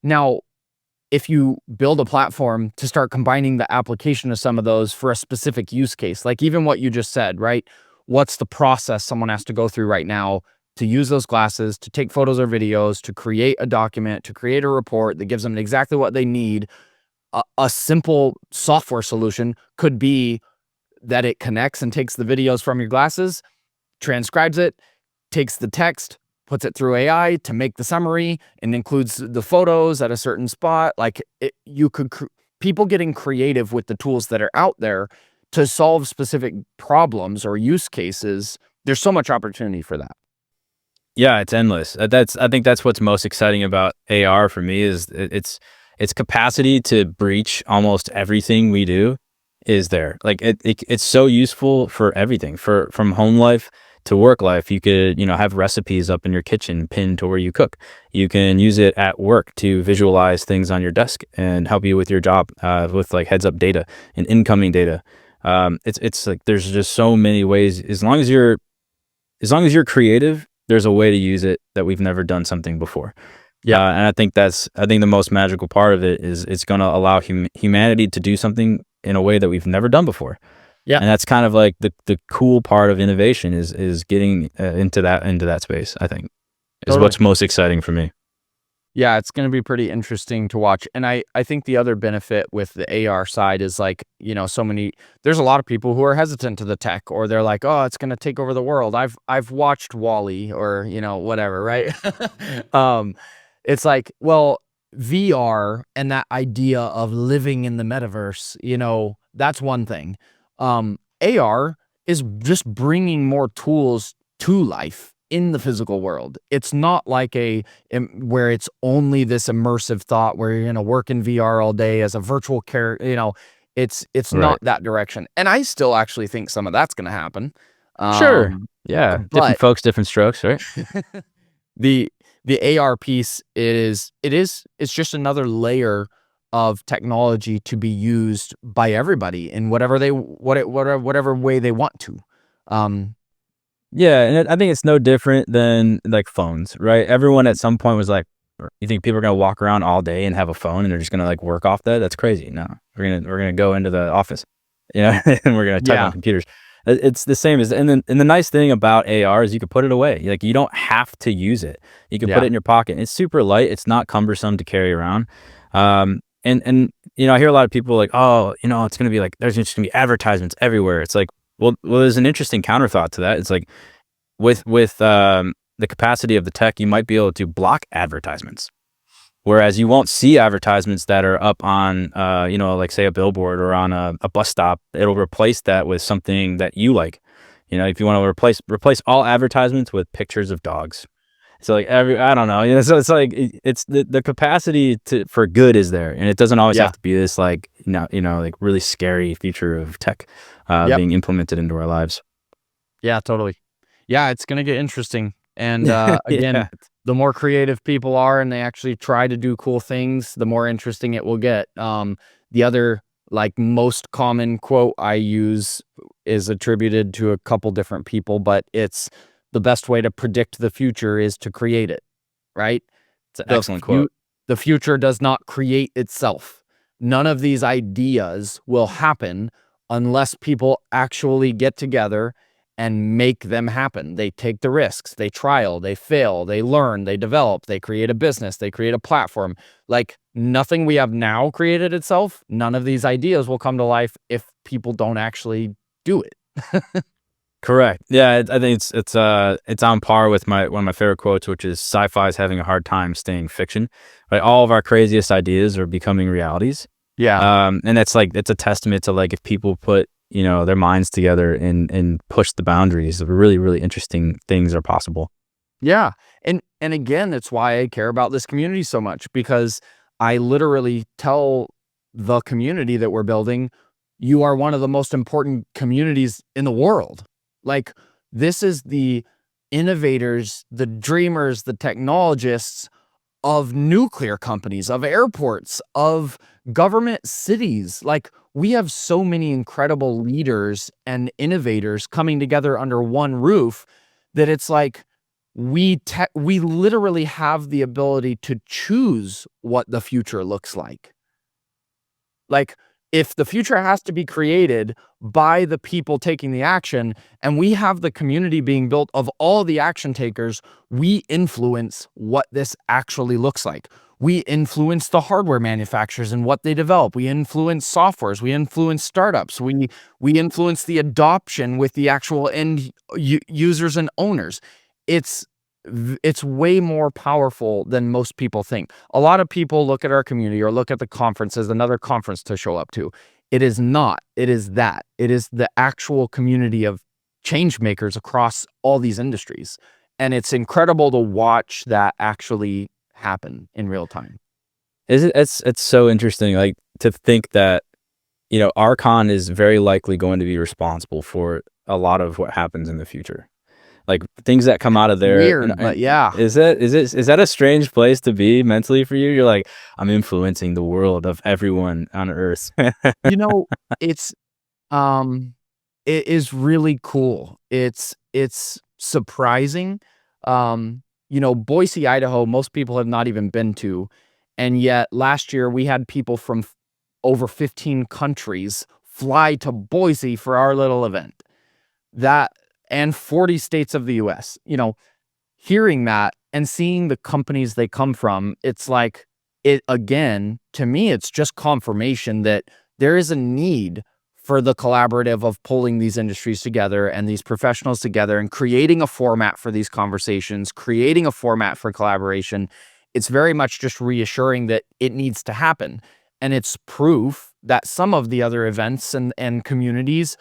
Speaker 2: Now, if you build a platform to start combining the application of some of those for a specific use case, like even what you just said, right? What's the process someone has to go through right now to use those glasses, to take photos or videos, to create a document, to create a report that gives them exactly what they need? A simple software solution could be that it connects and takes the videos from your glasses, transcribes it, takes the text, puts it through AI to make the summary, and includes the photos at a certain spot. Like people getting creative with the tools that are out there to solve specific problems or use cases. There's so much opportunity for that.
Speaker 4: Yeah, it's endless. I think that's what's most exciting about AR for me is its capacity to breach almost everything we do is there. Like it's so useful for everything, from home life to work life. You could, have recipes up in your kitchen pinned to where you cook. You can use it at work to visualize things on your desk and help you with your job, with like heads up data and incoming data. It's like, there's just so many ways. As long as you're creative, there's a way to use it that we've never done something before. Yeah. And I think the most magical part of it is it's going to allow humanity to do something in a way that we've never done before. Yeah. And that's kind of like the cool part of innovation is getting into that space, I think. is
Speaker 2: Totally.
Speaker 4: what's most exciting for me.
Speaker 2: Yeah, it's going to be pretty interesting to watch. And I think the other benefit with the AR side is like, there's a lot of people who are hesitant to the tech, or they're like, oh, it's going to take over the world. I've watched Wall-E, or, whatever, right? It's like, well, VR and that idea of living in the metaverse, that's one thing. AR is just bringing more tools to life in the physical world. It's not like where it's only this immersive thought where you're going to work in VR all day as a virtual character. It's
Speaker 4: Right.
Speaker 2: not that direction. And I still actually think some of that's going to happen.
Speaker 4: Sure. Yeah.
Speaker 2: but-
Speaker 4: Different folks, different strokes, right?
Speaker 2: the AR piece it's just another layer of technology to be used by everybody in whatever way they want to.
Speaker 4: Yeah, and I think it's no different than like phones, right? Everyone at some point was like, "You think people are gonna walk around all day and have a phone and they're just gonna like work off that? That's crazy." No, we're gonna go into the office, and we're gonna type on computers. It's the same as, and the nice thing about AR is you can put it away. Like, you don't have to use it. You can put it in your pocket. It's super light. It's not cumbersome to carry around. And I hear a lot of people like, oh, it's gonna be like, there's just gonna be advertisements everywhere. It's like, well, there's an interesting counter thought to that. It's like, with the capacity of the tech, you might be able to block advertisements, whereas you won't see advertisements that are up on, like say a billboard or on a bus stop. It'll replace that with something that you like. If you want to replace all advertisements with pictures of dogs. So like I don't know. So it's like it's the capacity for good is there, and it doesn't always have to be this like like really scary feature of tech being implemented into our lives.
Speaker 2: Yeah, totally. Yeah, it's gonna get interesting. And again, the more creative people are and they actually try to do cool things, the more interesting it will get. The other like most common quote I use is attributed to a couple different people, but it's the best way to predict the future is to create it, right?
Speaker 4: It's an excellent quote.
Speaker 2: The future does not create itself. None of these ideas will happen unless people actually get together and make them happen. They take the risks, they trial, they fail, they learn, they develop, they create a business, they create a platform. Like, nothing we have now created itself. None of these ideas will come to life if people don't actually do it.
Speaker 4: Correct. Yeah, I think it's on par with one of my favorite quotes, which is sci-fi is having a hard time staying fiction. Right, all of our craziest ideas are becoming realities.
Speaker 2: Yeah.
Speaker 4: And that's like, it's a testament to like, if people put their minds together and push the boundaries, really, really interesting things are possible.
Speaker 2: Yeah. And again, that's why I care about this community so much, because I literally tell the community that we're building, you are one of the most important communities in the world. Like, this is the innovators, the dreamers, the technologists of nuclear companies, of airports, of government cities. Like, we have so many incredible leaders and innovators coming together under one roof that it's like we literally have the ability to choose what the future looks like. Like, if the future has to be created by the people taking the action, and we have the community being built of all the action takers, we influence what this actually looks like. We influence the hardware manufacturers and what they develop. We influence softwares. We influence startups. We influence the adoption with the actual end users and owners. It's way more powerful than most people think. A lot of people look at our community or look at the conference as another conference to show up to. It is not. It is that. It is the actual community of change makers across all these industries. And it's incredible to watch that actually happen in real time.
Speaker 4: It's so interesting, like, to think that Archon is very likely going to be responsible for a lot of what happens in the future. Like, things that come out of there.
Speaker 2: Weird, but yeah.
Speaker 4: Is that a strange place to be mentally for you? You're like, I'm influencing the world of everyone on Earth.
Speaker 2: It's it is really cool. It's surprising. Boise, Idaho, most people have not even been to, and yet last year we had people from over 15 countries fly to Boise for our little event. And 40 states of the US. Hearing that and seeing the companies they come from, it's like, it again, to me, it's just confirmation that there is a need for the collaborative of pulling these industries together and these professionals together and creating a format for these conversations, creating a format for collaboration. It's very much just reassuring that it needs to happen. And it's proof that some of the other events and communities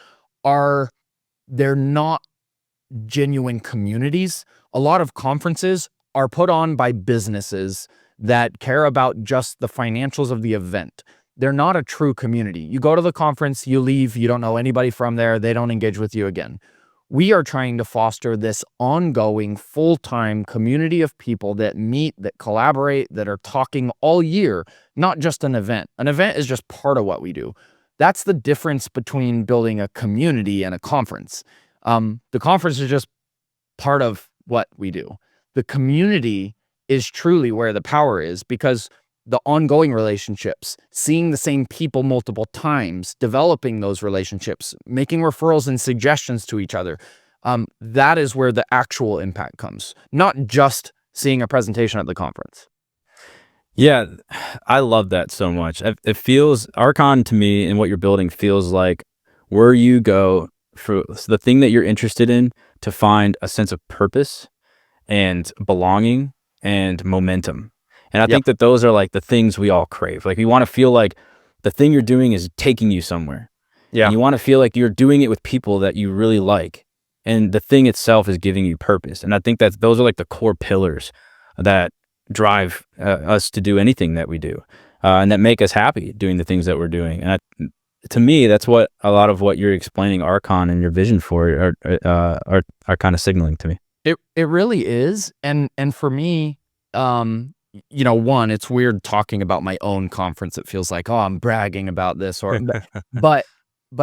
Speaker 2: they're not genuine communities. A lot of conferences are put on by businesses that care about just the financials of the event. They're not a true community. You go to the conference, you leave, you don't know anybody from there, they don't engage with you again. We are trying to foster this ongoing, full-time community of people that meet, that collaborate, that are talking all year, not just an event. An event is just part of what we do. That's the difference between building a community and a conference. The conference is just part of what we do. The community is truly where the power is, because the ongoing relationships, seeing the same people multiple times, developing those relationships, making referrals and suggestions to each other, that is where the actual impact comes, not just seeing a presentation at the conference.
Speaker 4: Yeah, I love that so much. It feels, RCon to me and what you're building feels like where you go for the thing that you're interested in to find a sense of purpose and belonging and momentum. And I think that those are like the things we all crave. Like, you want to feel like the thing you're doing is taking you somewhere. Yeah. And you want to feel like you're doing it with people that you really like. And the thing itself is giving you purpose. And I think that those are like the core pillars that drive us to do anything that we do, and that make us happy doing the things that we're doing. And to me, that's what a lot of what you're explaining RCon and your vision for are kind of signaling to me.
Speaker 2: It really is. And for me, one, it's weird talking about my own conference. It feels like, oh, I'm bragging about this, but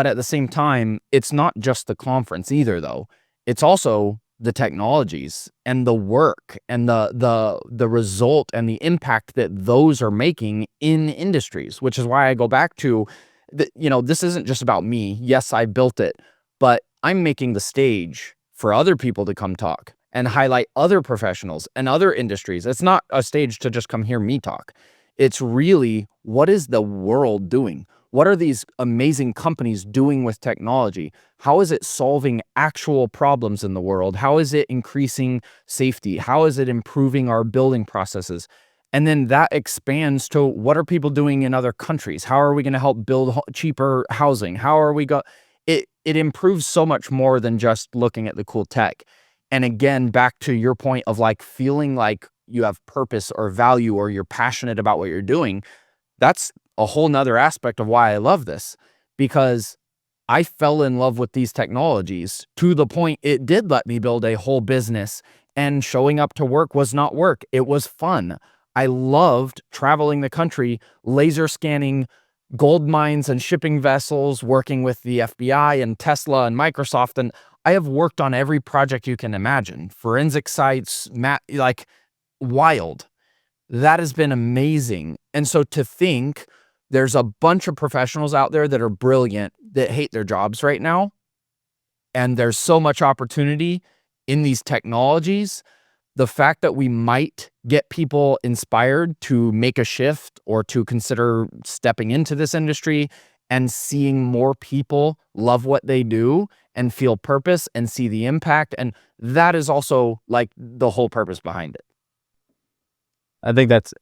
Speaker 2: at the same time, it's not just the conference either, though. It's also the technologies and the work and the result and the impact that those are making in industries, which is why I go back to, this isn't just about me. Yes, I built it, but I'm making the stage for other people to come talk and highlight other professionals and other industries. It's not a stage to just come hear me talk. It's really, what is the world doing? What are these amazing companies doing with technology? How is it solving actual problems in the world? How is it increasing safety? How is it improving our building processes? And then that expands to, what are people doing in other countries? How are we going to help build cheaper housing? How are we it improves so much more than just looking at the cool tech. And again, back to your point of like feeling like you have purpose or value, or you're passionate about what you're doing. That's a whole nother aspect of why I love this, because I fell in love with these technologies to the point it did let me build a whole business, and showing up to work was not work. It was fun. I loved traveling the country, laser scanning gold mines and shipping vessels, working with the FBI and Tesla and Microsoft. And I have worked on every project you can imagine. Forensic sites, like wild. That has been amazing. And so to think there's a bunch of professionals out there that are brilliant that hate their jobs right now, and there's so much opportunity in these technologies, the fact that we might get people inspired to make a shift or to consider stepping into this industry, and seeing more people love what they do and feel purpose and see the impact. And that is also like the whole purpose behind it.
Speaker 4: I think that's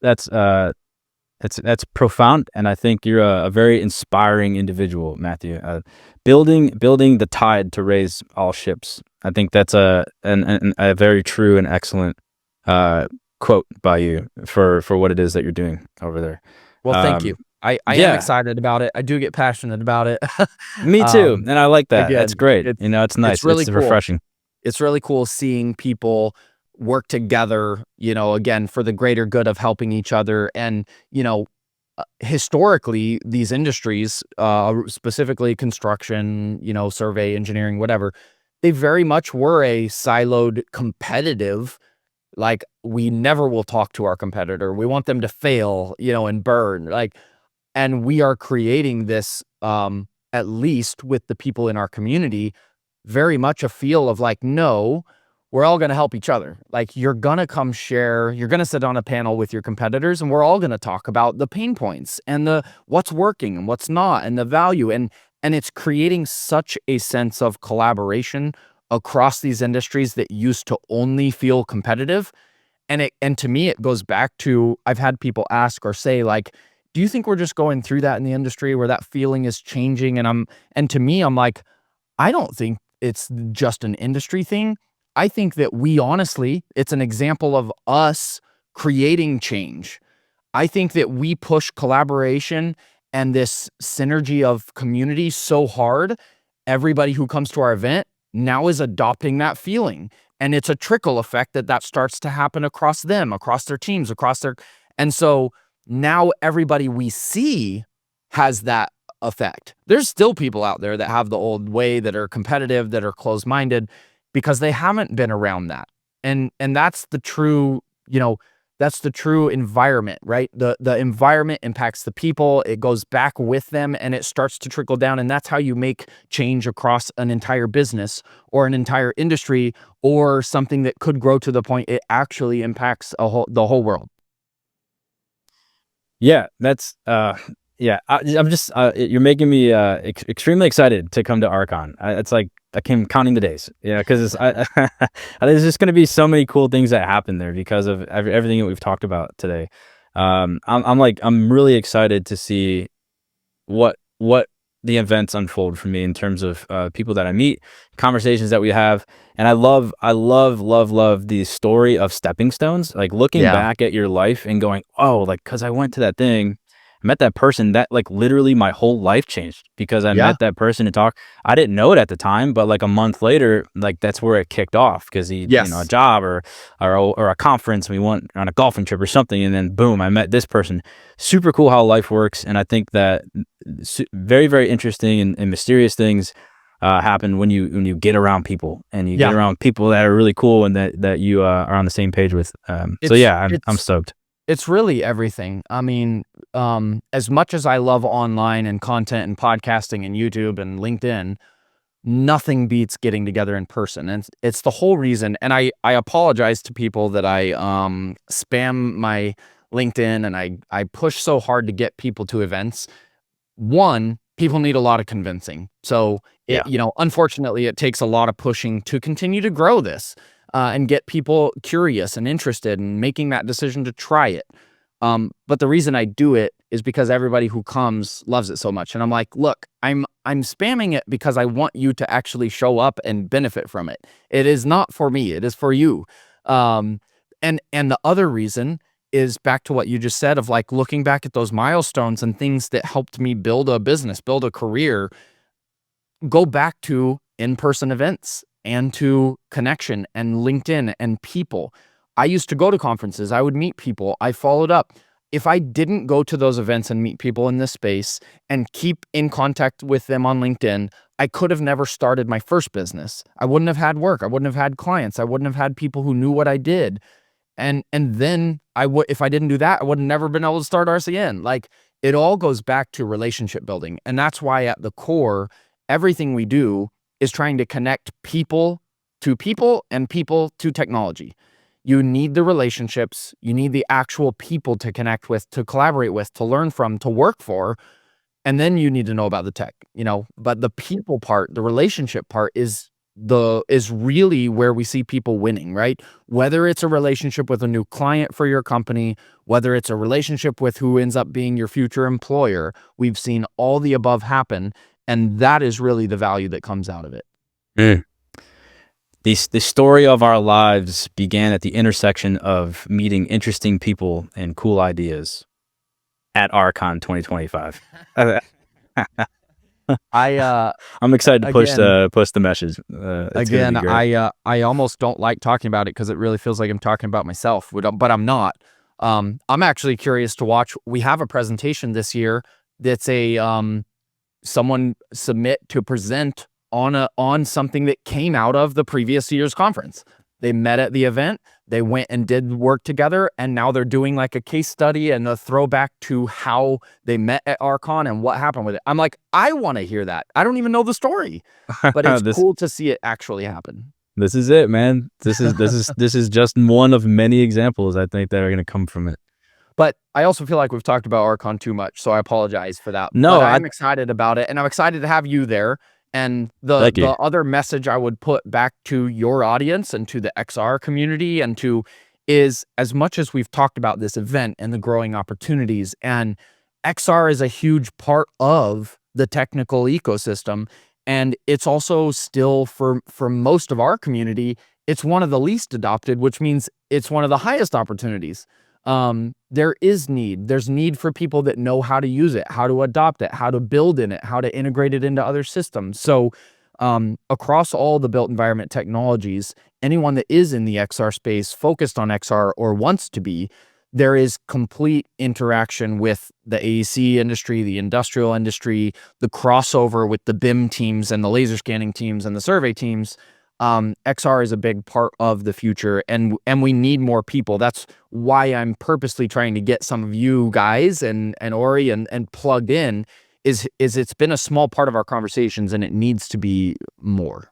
Speaker 4: profound, and I think you're a very inspiring individual, Matthew. Building the tide to raise all ships. I think that's a very true and excellent quote by you for what it is that you're doing over there.
Speaker 2: Well, thank you. I am excited about it. I do get passionate about it.
Speaker 4: Me too, and I like that.
Speaker 2: Again,
Speaker 4: that's great. It's nice.
Speaker 2: It's really
Speaker 4: it's
Speaker 2: cool.
Speaker 4: Refreshing.
Speaker 2: It's really cool seeing people work together, again, for the greater good of helping each other. And, historically, these industries, specifically construction, survey, engineering, whatever, they very much were a siloed, competitive, like, we never will talk to our competitor. We want them to fail, and burn. And we are creating this, at least with the people in our community, very much a feel of like, no, we're all going to help each other. Like, you're going to come share, you're going to sit on a panel with your competitors, and we're all going to talk about the pain points and the what's working and what's not and the value. And it's creating such a sense of collaboration across these industries that used to only feel competitive. And to me, it goes back to, I've had people ask or say, like, do you think we're just going through that in the industry where that feeling is changing? And to me, I'm like, I don't think it's just an industry thing. I think that we honestly, it's an example of us creating change. I think that we push collaboration and this synergy of community so hard, everybody who comes to our event now is adopting that feeling. And it's a trickle effect that starts to happen across them, across their teams, and so now everybody we see has that effect. There's still people out there that have the old way, that are competitive, that are closed-minded, because they haven't been around that. And that's the true, that's the true environment, right? The environment impacts the people, it goes back with them, and it starts to trickle down. And that's how you make change across an entire business or an entire industry, or something that could grow to the point it actually impacts the whole world.
Speaker 4: Yeah, that's I'm just you're making me extremely excited to come to RCon. It's like I came counting the days, because there's just going to be so many cool things that happen there because of everything that we've talked about today. I'm really excited to see what the events unfold for me in terms of people that I meet, conversations that we have. And I love the story of stepping stones, like looking back at your life and going, oh, like, because I went to that thing, I met that person, that like literally my whole life changed because I met that person and talked. I didn't know it at the time, but like a month later, like that's where it kicked off, because he, a job or a conference, we went on a golfing trip or something, and then boom, I met this person. Super cool how life works. And I think that very, very interesting and mysterious things happen when you get around people, and you get around people that are really cool and that you are on the same page with. I'm stoked.
Speaker 2: It's really everything. I mean, as much as I love online and content and podcasting and YouTube and LinkedIn, nothing beats getting together in person. And it's the whole reason. And I apologize to people that I spam my LinkedIn and I push so hard to get people to events. One, people need a lot of convincing. So, unfortunately, it takes a lot of pushing to continue to grow this. And get people curious and interested in making that decision to try it. But the reason I do it is because everybody who comes loves it so much. And I'm like, look, I'm spamming it because I want you to actually show up and benefit from it. It is not for me. It is for you. And the other reason is back to what you just said, of like looking back at those milestones and things that helped me build a business, build a career, go back to in-person events and to connection and LinkedIn and people. I used to go to conferences. I would meet people. I followed up. If I didn't go to those events and meet people in this space and keep in contact with them on LinkedIn, I could have never started my first business. I wouldn't have had work. I wouldn't have had clients. I wouldn't have had people who knew what I did. And then if I didn't do that, I would have never been able to start RCN. Like, it all goes back to relationship building. And that's why at the core, everything we do is trying to connect people to people and people to technology. You need the relationships. You need the actual people to connect with, to collaborate with, to learn from, to work for. And then you need to know about the tech, but the people part, the relationship part is really where we see people winning, right? Whether it's a relationship with a new client for your company, whether it's a relationship with who ends up being your future employer, we've seen all the above happen. And that is really the value that comes out of it.
Speaker 4: The story of our lives began at the intersection of meeting interesting people and cool ideas at RCon 2025. I'm excited to push the message.
Speaker 2: I almost don't like talking about it because it really feels like I'm talking about myself, but I'm not. I'm actually curious to watch. We have a presentation this year that's someone submit to present on something that came out of the previous year's conference. They met at the event, they went and did work together, and now they're doing like a case study and a throwback to how they met at RCon and what happened with it. I'm like, I want to hear that. I don't even know the story, but it's cool to see it actually happen.
Speaker 4: This is it, man. This is just one of many examples I think that are going to come from it.
Speaker 2: But I also feel like we've talked about RCon too much, so I apologize for that.
Speaker 4: No,
Speaker 2: but I'm excited about it, and I'm excited to have you there. And
Speaker 4: Thank you.
Speaker 2: the other message I would put back to your audience and to the XR community and to is, as much as we've talked about this event and the growing opportunities, and XR is a huge part of the technical ecosystem, and it's also still for most of our community, it's one of the least adopted, which means it's one of the highest opportunities. There's need for people that know how to use it, how to adopt it, how to build in it, how to integrate it into other systems. So across all the built environment technologies, anyone that is in the XR space, focused on XR or wants to be, there is complete interaction with the AEC industry, the industrial industry, the crossover with the BIM teams and the laser scanning teams and the survey teams. XR is a big part of the future, and we need more people. That's why I'm purposely trying to get some of you guys and Ori and plugged in, is it's been a small part of our conversations, and it needs to be more.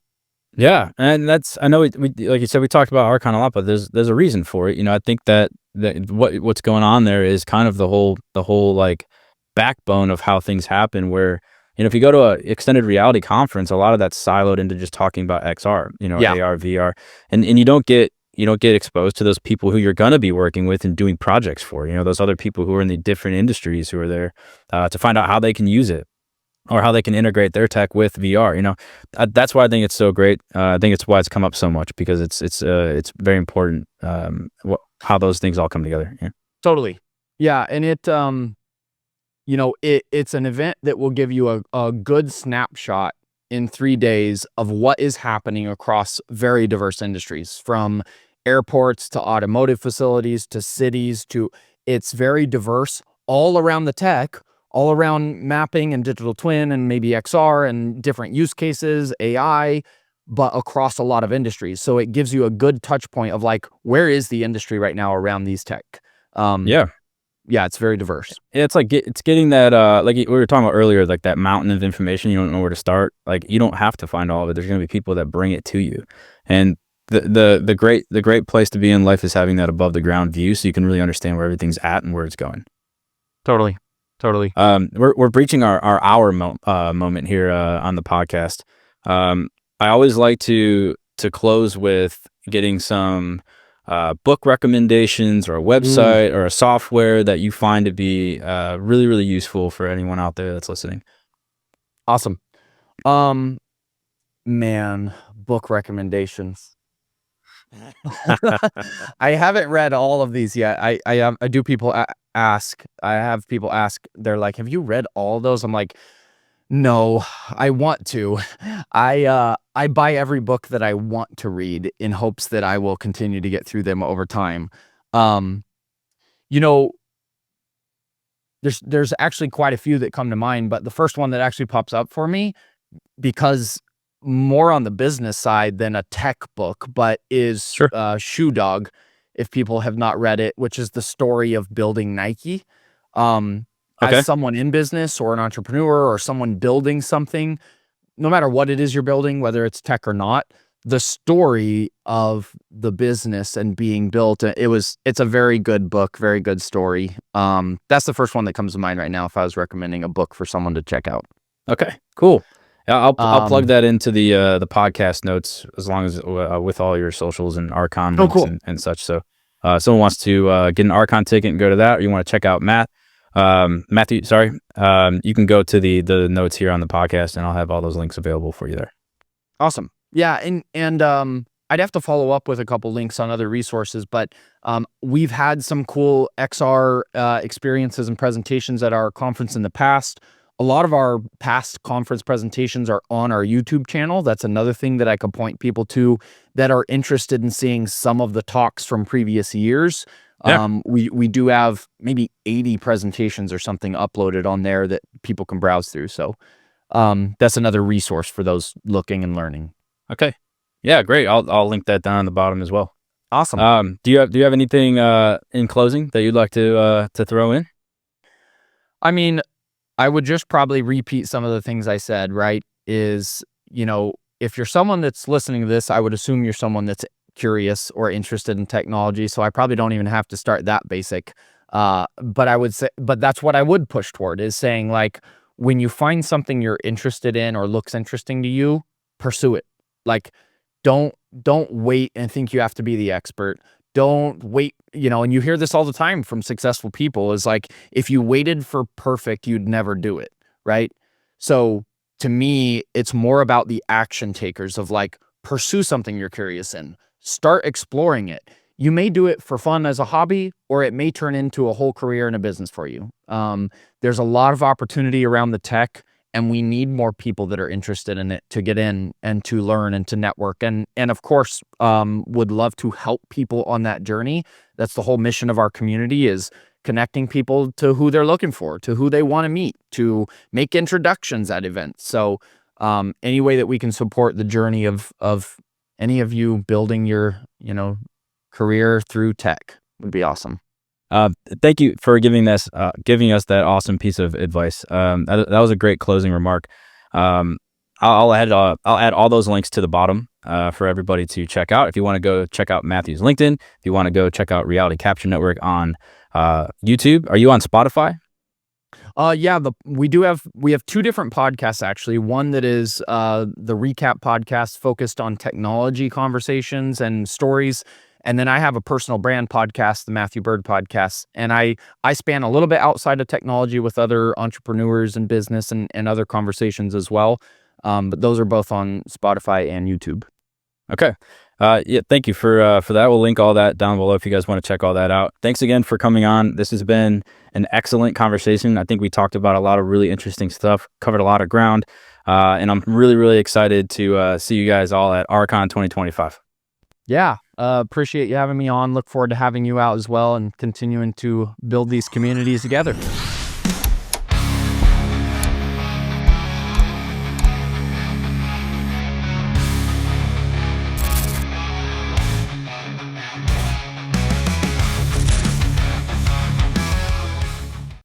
Speaker 4: Yeah, and that's, I know we like you said, we talked about Archon a lot, but there's a reason for it. I think that what's going on there is kind of the whole like backbone of how things happen, where if you go to a extended reality conference, a lot of that's siloed into just talking about XR, AR, VR, and you don't get exposed to those people who you're going to be working with and doing projects for, those other people who are in the different industries who are there to find out how they can use it or how they can integrate their tech with VR. That's why I think it's so great. I think it's why it's come up so much, because it's very important how those things all come together. Yeah.
Speaker 2: Totally. Yeah, and it's an event that will give you a good snapshot in 3 days of what is happening across very diverse industries, from airports to automotive facilities to cities to, it's very diverse all around the tech, all around mapping and digital twin and maybe XR and different use cases, AI, but across a lot of industries. So it gives you a good touch point of like, where is the industry right now around these tech? Yeah, it's very diverse.
Speaker 4: It's like it's getting that like we were talking about earlier, like that mountain of information. You don't know where to start. Like, you don't have to find all of it. There's going to be people that bring it to you, and the great place to be in life is having that above the ground view, so you can really understand where everything's at and where it's going.
Speaker 2: Totally.
Speaker 4: We're breaching our hour moment here on the podcast. I always like to close with getting some book recommendations, or a website or a software that you find to be really, really useful for anyone out there that's listening.
Speaker 2: Awesome. Man, book recommendations. I haven't read all of these yet. I do people ask. I have people ask. They're like, "Have you read all those?" I'm like, "No, I want to." I buy every book that I want to read in hopes that I will continue to get through them over time. There's actually quite a few that come to mind, but the first one that actually pops up for me, because more on the business side than a tech book, but is Shoe Dog, if people have not read it, which is the story of building Nike. As someone in business or an entrepreneur or someone building something, no matter what it is you're building, whether it's tech or not, the story of the business and being built, it's a very good book, very good story. That's the first one that comes to mind right now if I was recommending a book for someone to check out.
Speaker 4: Okay, cool. Yeah, I'll plug that into the podcast notes, as long as with all your socials and Archon links and such. So someone wants to get an Archon ticket and go to that, or you want to check out Matthew, you can go to the notes here on the podcast, and I'll have all those links available for you there.
Speaker 2: Awesome. Yeah, and I'd have to follow up with a couple links on other resources, but we've had some cool XR experiences and presentations at our conference in the past. A lot of our past conference presentations are on our YouTube channel. That's another thing that I could point people to that are interested in seeing some of the talks from previous years. Yeah. We do have maybe 80 presentations or something uploaded on there that people can browse through. So that's another resource for those looking and learning.
Speaker 4: Okay. Yeah, great. I'll link that down on the bottom as well.
Speaker 2: Awesome.
Speaker 4: Do you have anything in closing that you'd like to throw in?
Speaker 2: I mean, I would just probably repeat some of the things I said, right? Is, if you're someone that's listening to this, I would assume you're someone that's curious or interested in technology. So I probably don't even have to start that basic. But I would say, but that's what I would push toward, is saying, like, when you find something you're interested in or looks interesting to you, pursue it. Like, don't wait and think you have to be the expert. Don't wait, and you hear this all the time from successful people, is like, if you waited for perfect, you'd never do it, right? So to me, it's more about the action takers of, like, pursue something you're curious in. Start exploring it. You may do it for fun as a hobby, or it may turn into a whole career and a business for you. There's a lot of opportunity around the tech, and we need more people that are interested in it to get in and to learn and to network. And of course, would love to help people on that journey. That's the whole mission of our community, is connecting people to who they're looking for, to who they want to meet, to make introductions at events. So any way that we can support the journey of any of you building your, career through tech would be awesome.
Speaker 4: Thank you for giving us that awesome piece of advice. That was a great closing remark. I'll add all those links to the bottom for everybody to check out. If you want to go check out Matthew's LinkedIn, if you want to go check out Reality Capture Network on YouTube. Are you on Spotify?
Speaker 2: Yeah, we have two different podcasts, actually. One that is the recap podcast focused on technology conversations and stories. And then I have a personal brand podcast, the Matthew Byrd podcast. And I span a little bit outside of technology with other entrepreneurs and business and other conversations as well. But those are both on Spotify and YouTube.
Speaker 4: Okay. Yeah, thank you for that. We'll link all that down below if you guys want to check all that out. Thanks again for coming on. This has been an excellent conversation. I think we talked about a lot of really interesting stuff, covered a lot of ground. And I'm really, really excited to see you guys all at RCon 2025.
Speaker 2: Yeah, appreciate you having me on. Look forward to having you out as well and continuing to build these communities together.